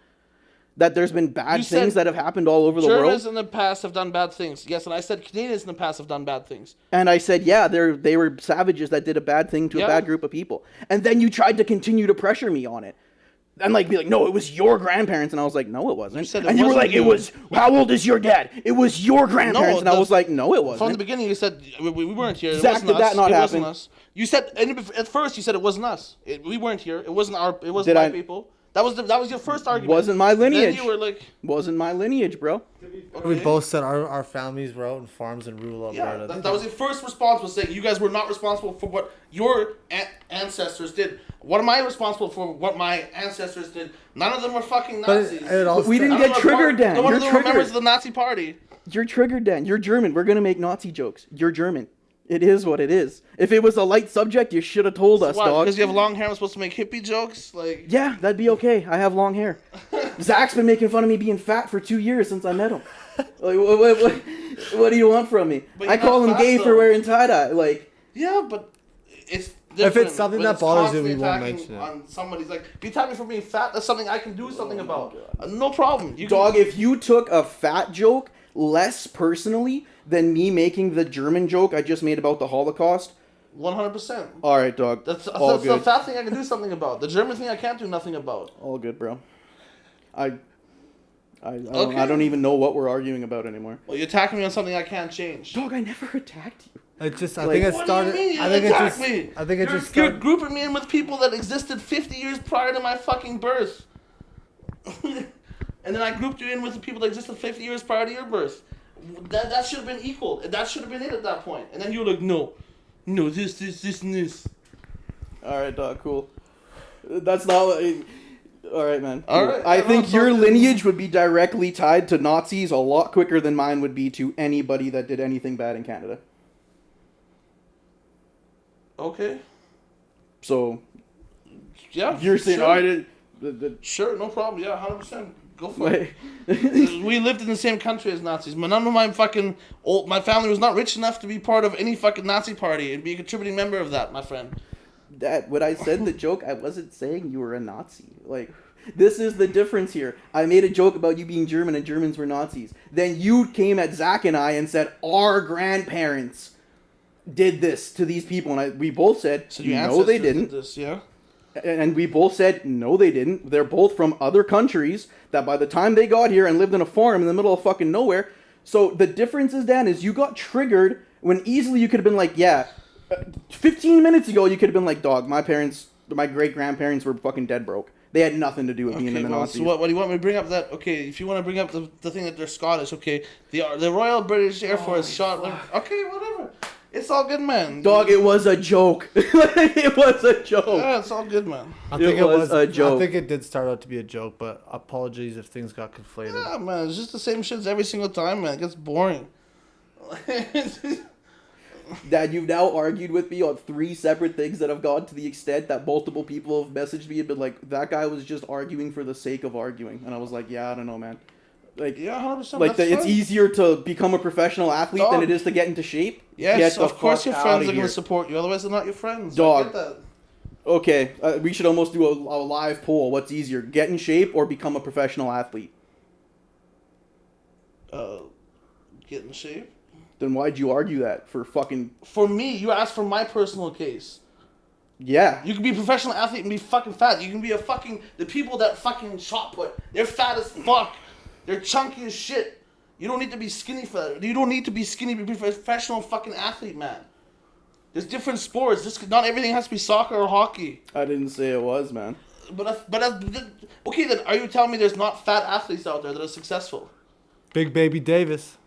That there's been bad You said things that have happened all over the Germans world? in the past have done bad things. Yes, and I said Canadians in the past have done bad things. And I said, yeah, they were savages that did a bad thing to a Yeah. bad group of people. And then you tried to continue to pressure me on it. And like be like, no, it was your grandparents. And I was like, no, it wasn't. You said it and you were wasn't like, you. it was, how old is your dad? It was your grandparents. And I was like, no, it wasn't. From the beginning, you said we weren't here. It Zach, wasn't did us. that not it wasn't happen? us. You said at first you said it wasn't us. We weren't here. It wasn't our. It wasn't Did my I- people. That was your first argument. Wasn't my lineage. Then you were like, Wasn't my lineage, bro. We both said our families were out in farms in rural yeah, Alberta. that was your first response, was saying you guys were not responsible for what your ancestors did. What am I responsible for? What my ancestors did? None of them were fucking But Nazis. it all We didn't None of get them were triggered, Dan. None You're of them were members triggered. of the Nazi Party. You're triggered, Dan. You're German. We're gonna make Nazi jokes. You're German. It is what it is. If it was a light subject, you should have told us, What? dog. Because you have long hair, I'm supposed to make hippie jokes? Like, Yeah, that'd be okay. I have long hair. Zach's been making fun of me being fat for 2 years since I met him. Like, what do you want from me? But I you're call not him fat, gay for though. wearing tie-dye. Like, yeah, but it's different. something when that it's bothers you, constantly we won't attacking mention it. On somebody's like, if you attack me for being fat, that's something I can do something about. No problem. You dog, can, if you took a fat joke less personally than me making the German joke I just made about the Holocaust, 100%. all right, dog. That's all the good. fat thing I can do something about. The German thing I can't do nothing about. All good, bro. I Okay. don't even know what we're arguing about anymore. Well, you're attacking me on something I can't change. Dog, I never attacked you. It just, I Like- think it What started. do you mean? I think it Attack just. me. I think it You're, just you're started. grouping me in with people that existed 50 years prior to my fucking birth. and then I grouped you in with the people that existed 50 years prior to your birth. That should have been equal. That should have been it at that point. And then you were like, no, this, and this. All right, dog. Cool. That's not. All right, man. All right. I think your lineage would be directly tied to Nazis a lot quicker than mine would be to anybody that did anything bad in Canada. Okay. So. Yeah. You're saying sure. I did. Sure, no problem. Yeah, 100%. Go for it. We lived in the same country as Nazis. But none of my fucking my family was not rich enough to be part of any fucking Nazi party and be a contributing member of that, my friend. Dad, when I said the joke, I wasn't saying you were a Nazi. Like, this is the difference here. I made a joke about you being German and Germans were Nazis. Then you came at Zach and I and said our grandparents did this to these people, and we both said So your no, they ancestors didn't. did this, yeah. And we both said, no, they didn't. They're both from other countries that by the time they got here and lived in a farm in the middle of fucking nowhere. So the difference is, Dan, is you got triggered when easily you could have been like, yeah, 15 minutes ago you could have been like, dog, my great-grandparents were fucking dead broke. They had nothing to do with being in the Nazis. So what do you want me to bring up that? Okay, if you want to bring up the thing that they're Scottish, okay, the Royal British Air Force shot, like, okay, whatever. It's all good, man. Dog, it was a joke. It was a joke. Yeah, it's all good, man. I think It was a joke. I think it did start out to be a joke, but apologies if things got conflated. Yeah, man, it's just the same shit every single time, man. It gets boring. Dad, you've now argued with me on 3 separate things that have gone to the extent that multiple people have messaged me and been like, that guy was just arguing for the sake of arguing. And I was like, yeah, I don't know, man. Like, Yeah, 100%. like that's it's fine. easier to become a professional athlete than Dog. it is to get into shape. Yes, Get the of course fuck your outta friends are going here. to support you. Otherwise, they're not your friends. Dog. I get that. Okay, we should almost do a live poll. What's easier, get in shape or become a professional athlete? Get in shape. Then why'd you argue that for fucking... For me, you asked for my personal case. Yeah. You can be a professional athlete and be fucking fat. You can be the people that fucking shot put. They're fat as fuck. They're chunky as shit. You don't need to be skinny for that. You don't need to be skinny to be a professional fucking athlete, man. There's different sports. Not everything has to be soccer or hockey. I didn't say it was, man. Okay, then are you telling me there's not fat athletes out there that are successful? Big Baby Davis.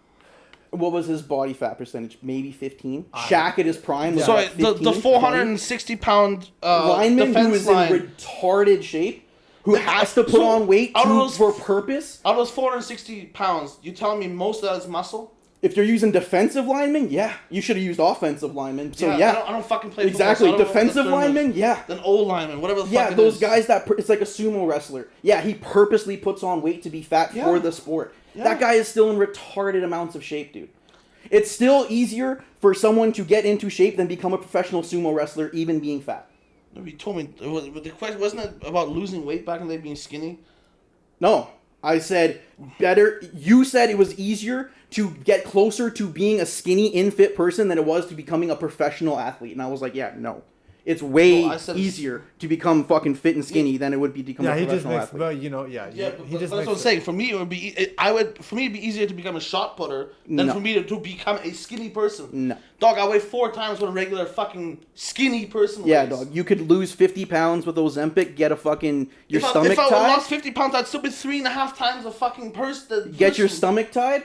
What was his body fat percentage? Maybe 15? Shaq at his prime was Sorry, like 15, the 460-pound lineman who defense is line. in retarded shape, who has to put on weight for purpose. Out of those 460 pounds, you telling me most of that is muscle? If you're using defensive linemen, yeah, you should have used offensive linemen. So yeah, I don't fucking play exactly. football, so I don't know what Defensive the term is. linemen, yeah. Then old lineman, whatever the Yeah, fuck it those is. guys it's like a sumo wrestler. Yeah, he purposely puts on weight to be fat Yeah. for the sport. Yeah. That guy is still in retarded amounts of shape, dude. It's still easier for someone to get into shape than become a professional sumo wrestler, even being fat. No, you told me the question wasn't it about losing weight back in the day, being skinny. No, I said better. You said it was easier to get closer to being a skinny, in-fit person than it was to becoming a professional athlete. And I was like, yeah, no. It's way No, I said easier to become fucking fit and skinny than it would be to become Yeah, a he just professional makes, athlete. well, you know, yeah. Yeah, he but just that's what I'm makes saying. For me, it would be. For me, it'd be easier to become a shot putter than No. for me to become a skinny person. No. Dog, I weigh 4 times what a regular fucking skinny person weighs. Yeah, dog. You could lose 50 pounds with Ozempic, get a fucking your stomach if I tied. lost 50 pounds, I'd still be 3.5 times a fucking person. Get your stomach tied.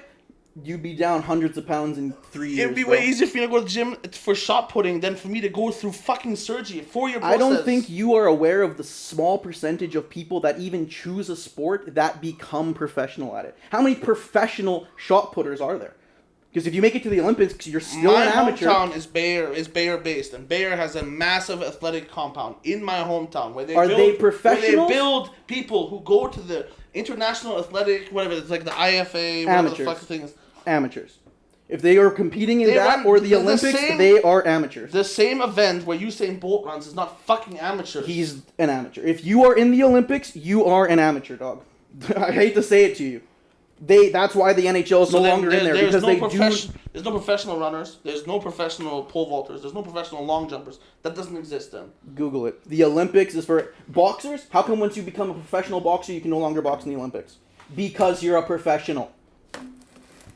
You'd be down hundreds of pounds in 3 years. It'd be bro. way easier for me to go to the gym for shot putting than for me to go through fucking surgery, a 4-year process. I don't think you are aware of the small percentage of people that even choose a sport that become professional at it. How many professional shot putters are there? Because if you make it to the Olympics, you're still my an amateur. hometown is Bayer based, and Bayer has a massive athletic compound in my hometown where they Are they professionals? Where they build people who go to the international athletic, whatever it's like the IFA, whatever Amateurs. the fuck the thing is. Amateurs. If they are competing in They that run or the the Olympics, same- they are amateurs. The same event where Usain Bolt runs is not fucking amateur. He's an amateur. If you are in the Olympics, you are an amateur, dog. I hate to say it to you. That's why the NHL is no longer in there, because they do. There's no professional runners. There's no professional pole vaulters. There's no professional long jumpers. That doesn't exist then. Google it. The Olympics is for boxers. How come once you become a professional boxer, you can no longer box in the Olympics? Because you're a professional.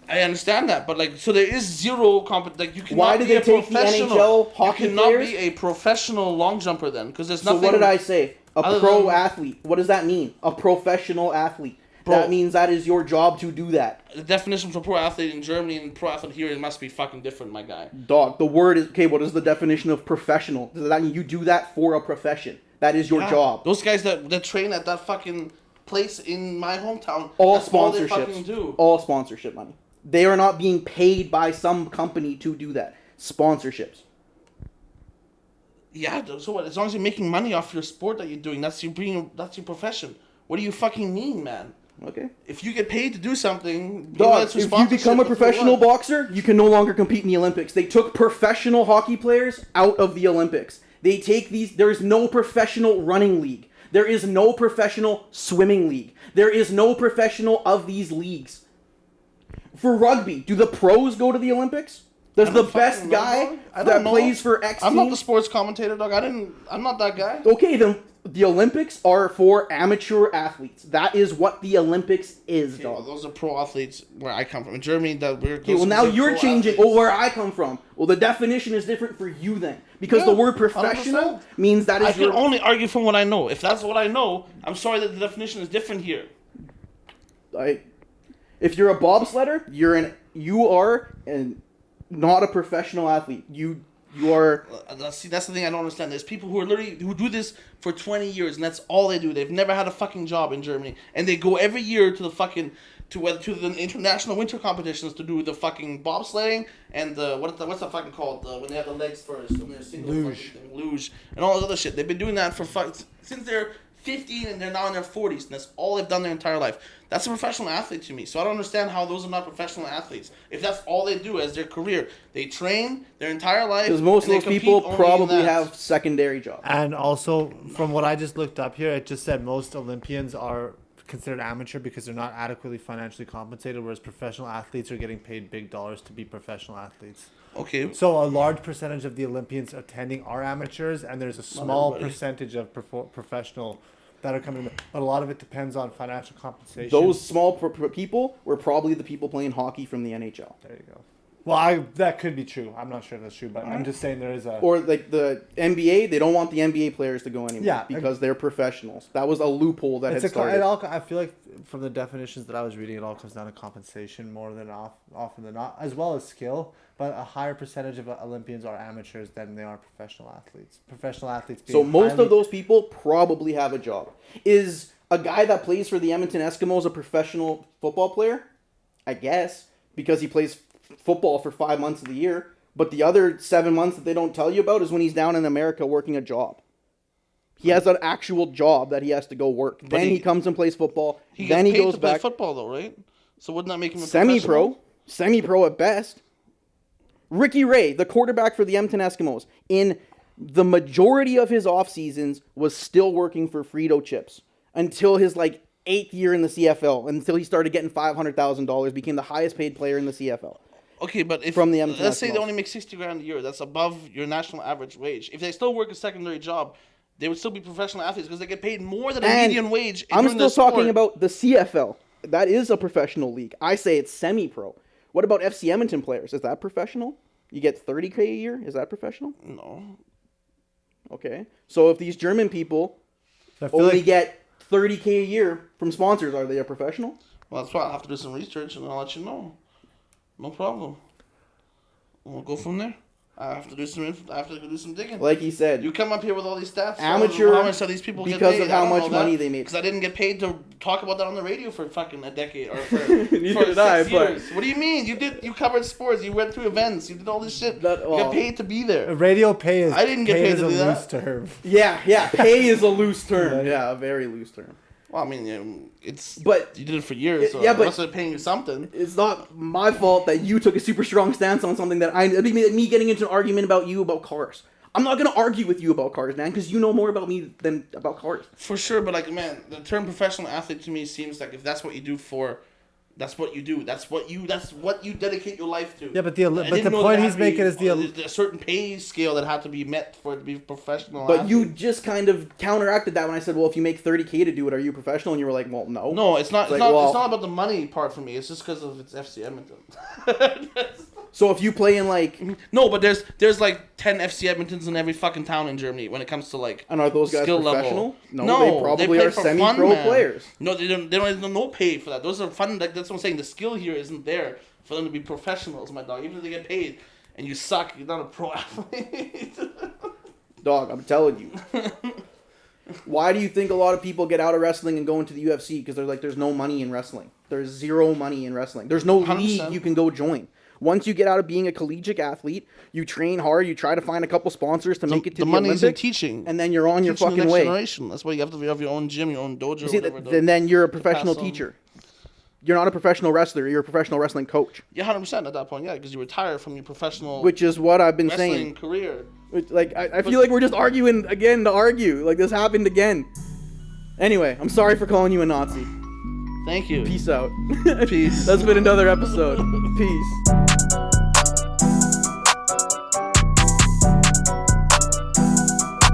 I understand that, but like, so there is zero like you cannot Why did be they a take the professional. NHL hockey You cannot players? be a professional long jumper then, because there's So nothing. what did I say? A other pro than- athlete. What does that mean? A professional athlete. Bro. that means that is your job to do that. The definition for pro athlete in Germany and pro athlete here, it must be fucking different, my guy. Dog, the word is, okay, what is the definition of professional? Does that mean you do that for a profession? That is your Yeah. job. Those guys that train at that fucking place in my hometown, All that's all they sponsorships. fucking do. All sponsorship money. They are not being paid by some company to do that. Sponsorships. Yeah, so what? As long as you're making money off your sport that you're doing, that's your profession. What do you fucking mean, man? Okay. If you get paid to do something, Dog, that's if you become a professional boxer, you can no longer compete in the Olympics. They took professional hockey players out of the Olympics. They take these. There is no professional running league. There is no professional swimming league. There is no professional of these leagues. For rugby, do the pros go to the Olympics? Does the best guy that plays for X I'm team? not the sports commentator, dog. I'm not that guy. Okay, then the Olympics are for amateur athletes. That is what the Olympics is, Okay, well, dog. those are pro athletes where I come from. In Germany, that we're. Okay, well now you're changing. Oh, where I come from. Well, the definition is different for you then, because Yeah, the word professional 100%. means that I is can your. only argue from what I know. If that's what I know, I'm sorry that the definition is different here. If you're a bobsledder, you are not a professional athlete. You are. See, that's the thing I don't understand. There's people who are literally who do this for 20 years, and that's all they do. They've never had a fucking job in Germany, and they go every year to the fucking to the international winter competitions to do the fucking bobsledding and the what's that fucking called when they have the legs first, when they're single Luge. fucking thing, luge, and all this other shit. They've been doing that for since they're 15 and they're now in their 40s, and that's all they've done their entire life. That's a professional athlete to me. So I don't understand how those are not professional athletes. If that's all they do as their career, they train their entire life. Because most of and those they people compete only in probably that. have secondary jobs. And also, from what I just looked up here, it just said most Olympians are considered amateur because they're not adequately financially compensated, whereas professional athletes are getting paid big dollars to be professional athletes. Okay. So a large percentage of the Olympians attending are amateurs, and there's a small everybody. percentage of professional that are coming in. But a lot of it depends on financial compensation. Those small people were probably the people playing hockey from the NHL. There you go. Well, that could be true. I'm not sure if that's true, but I'm just saying there is a. Or like the NBA, they don't want the NBA players to go anywhere Yeah, because they're professionals. That was a loophole that It's had it started. all, I feel like from the definitions that I was reading, it all comes down to compensation more than often than not, as well as skill. But a higher percentage of Olympians are amateurs than they are professional athletes. Professional athletes. So being most highly- of those people probably have a job. Is a guy that plays for the Edmonton Eskimos a professional football player? I guess, because he plays football for 5 months of the year. But the other 7 months that they don't tell you about is when he's down in America working a job. He has an actual job that he has to go work. Then he comes and plays football. He Then gets he paid goes to play back football though, right? So wouldn't that make him a semi-pro. Semi-pro at best. Ricky Ray, the quarterback for the Edmonton Eskimos, in the majority of his off seasons was still working for Frito Chips until his 8th year in the CFL, until he started getting $500,000, became the highest paid player in the CFL. Okay, but if From the Edmonton let's say they Eskimos. only make $60,000 a year, that's above your national average wage. If they still work a secondary job, they would still be professional athletes because they get paid more than a And median wage. I'm during their still talking sport. about the CFL. That is a professional league. I say it's semi-pro. What about FC Edmonton players? Is that professional? You get $30K a year? Is that professional? No. Okay. So if these German people I feel only like get $30K a year from sponsors, are they a professional? Well, that's why I'll have to do some research and I'll let you know. No problem. We'll go from there. I have to do some digging. Like he said, You come up here with all these stats. Amateur, How much do these people get because paid? of how I don't much know money they made. Because I didn't get paid to talk about that on the radio for fucking a decade or for, Neither for did I, 6 but- years. What do you mean? You covered sports. You went through events. You did all this shit. That- You well- got paid to be there. radio pay is. I didn't get paid is to a do that. loose term. yeah, pay is a loose term. Yeah, a very loose term. Well, I mean, it's But you did it for years. So yeah, but- unless they're paying you something. it's not my fault that you took a super strong stance on something that it'd be me getting into an argument about you about cars. I'm not gonna argue with you about cars, man, because you know more about me than about cars. For sure, but man, the term professional athlete to me seems like if that's what you do for, that's what you do. That's what you dedicate your life to. Yeah, but I but didn't the know point there he's had to be making is a certain pay scale that had to be met for it to be professional. But you athlete. just kind of counteracted that when I said, well, if you make $30K to do it, are you professional? And you were like, well, no. No, it's not. It's, like, not. well- It's not about the money part for me. It's just because of it's FC Edmonton. So if you play in like, No, but there's like 10 FC Edmontons in every fucking town in Germany when it comes to like. and are those guys skill professional? level. No, they probably play are for semi-pro man. players. No, they don't. They don't have no pay for that. Those are fun. Like that's what I'm saying. The skill here isn't there for them to be professionals, my dog. Even if they get paid and you suck, you're not a pro athlete. Dog, I'm telling you. Why do you think a lot of people get out of wrestling and go into the UFC? Because they're like, there's no money in wrestling. There's zero money in wrestling. There's no 100%. league you can go join. Once you get out of being a collegiate athlete, you train hard, you try to find a couple sponsors to make it to the money is Olympics, in teaching, and then you're on your Teaching the fucking next way. generation. That's why you have to have your own gym, your own dojo. You see, whatever, and then you're a to professional pass on. teacher. You're not a professional wrestler. You're a professional wrestling coach, Yeah, 100% at that point. Yeah, because you retire from your professional which is what I've been wrestling saying. career. Like I feel like we're just arguing again to argue. Like this happened again. Anyway, I'm sorry for calling you a Nazi. Thank you. Peace out. Peace. That's been another episode. Peace.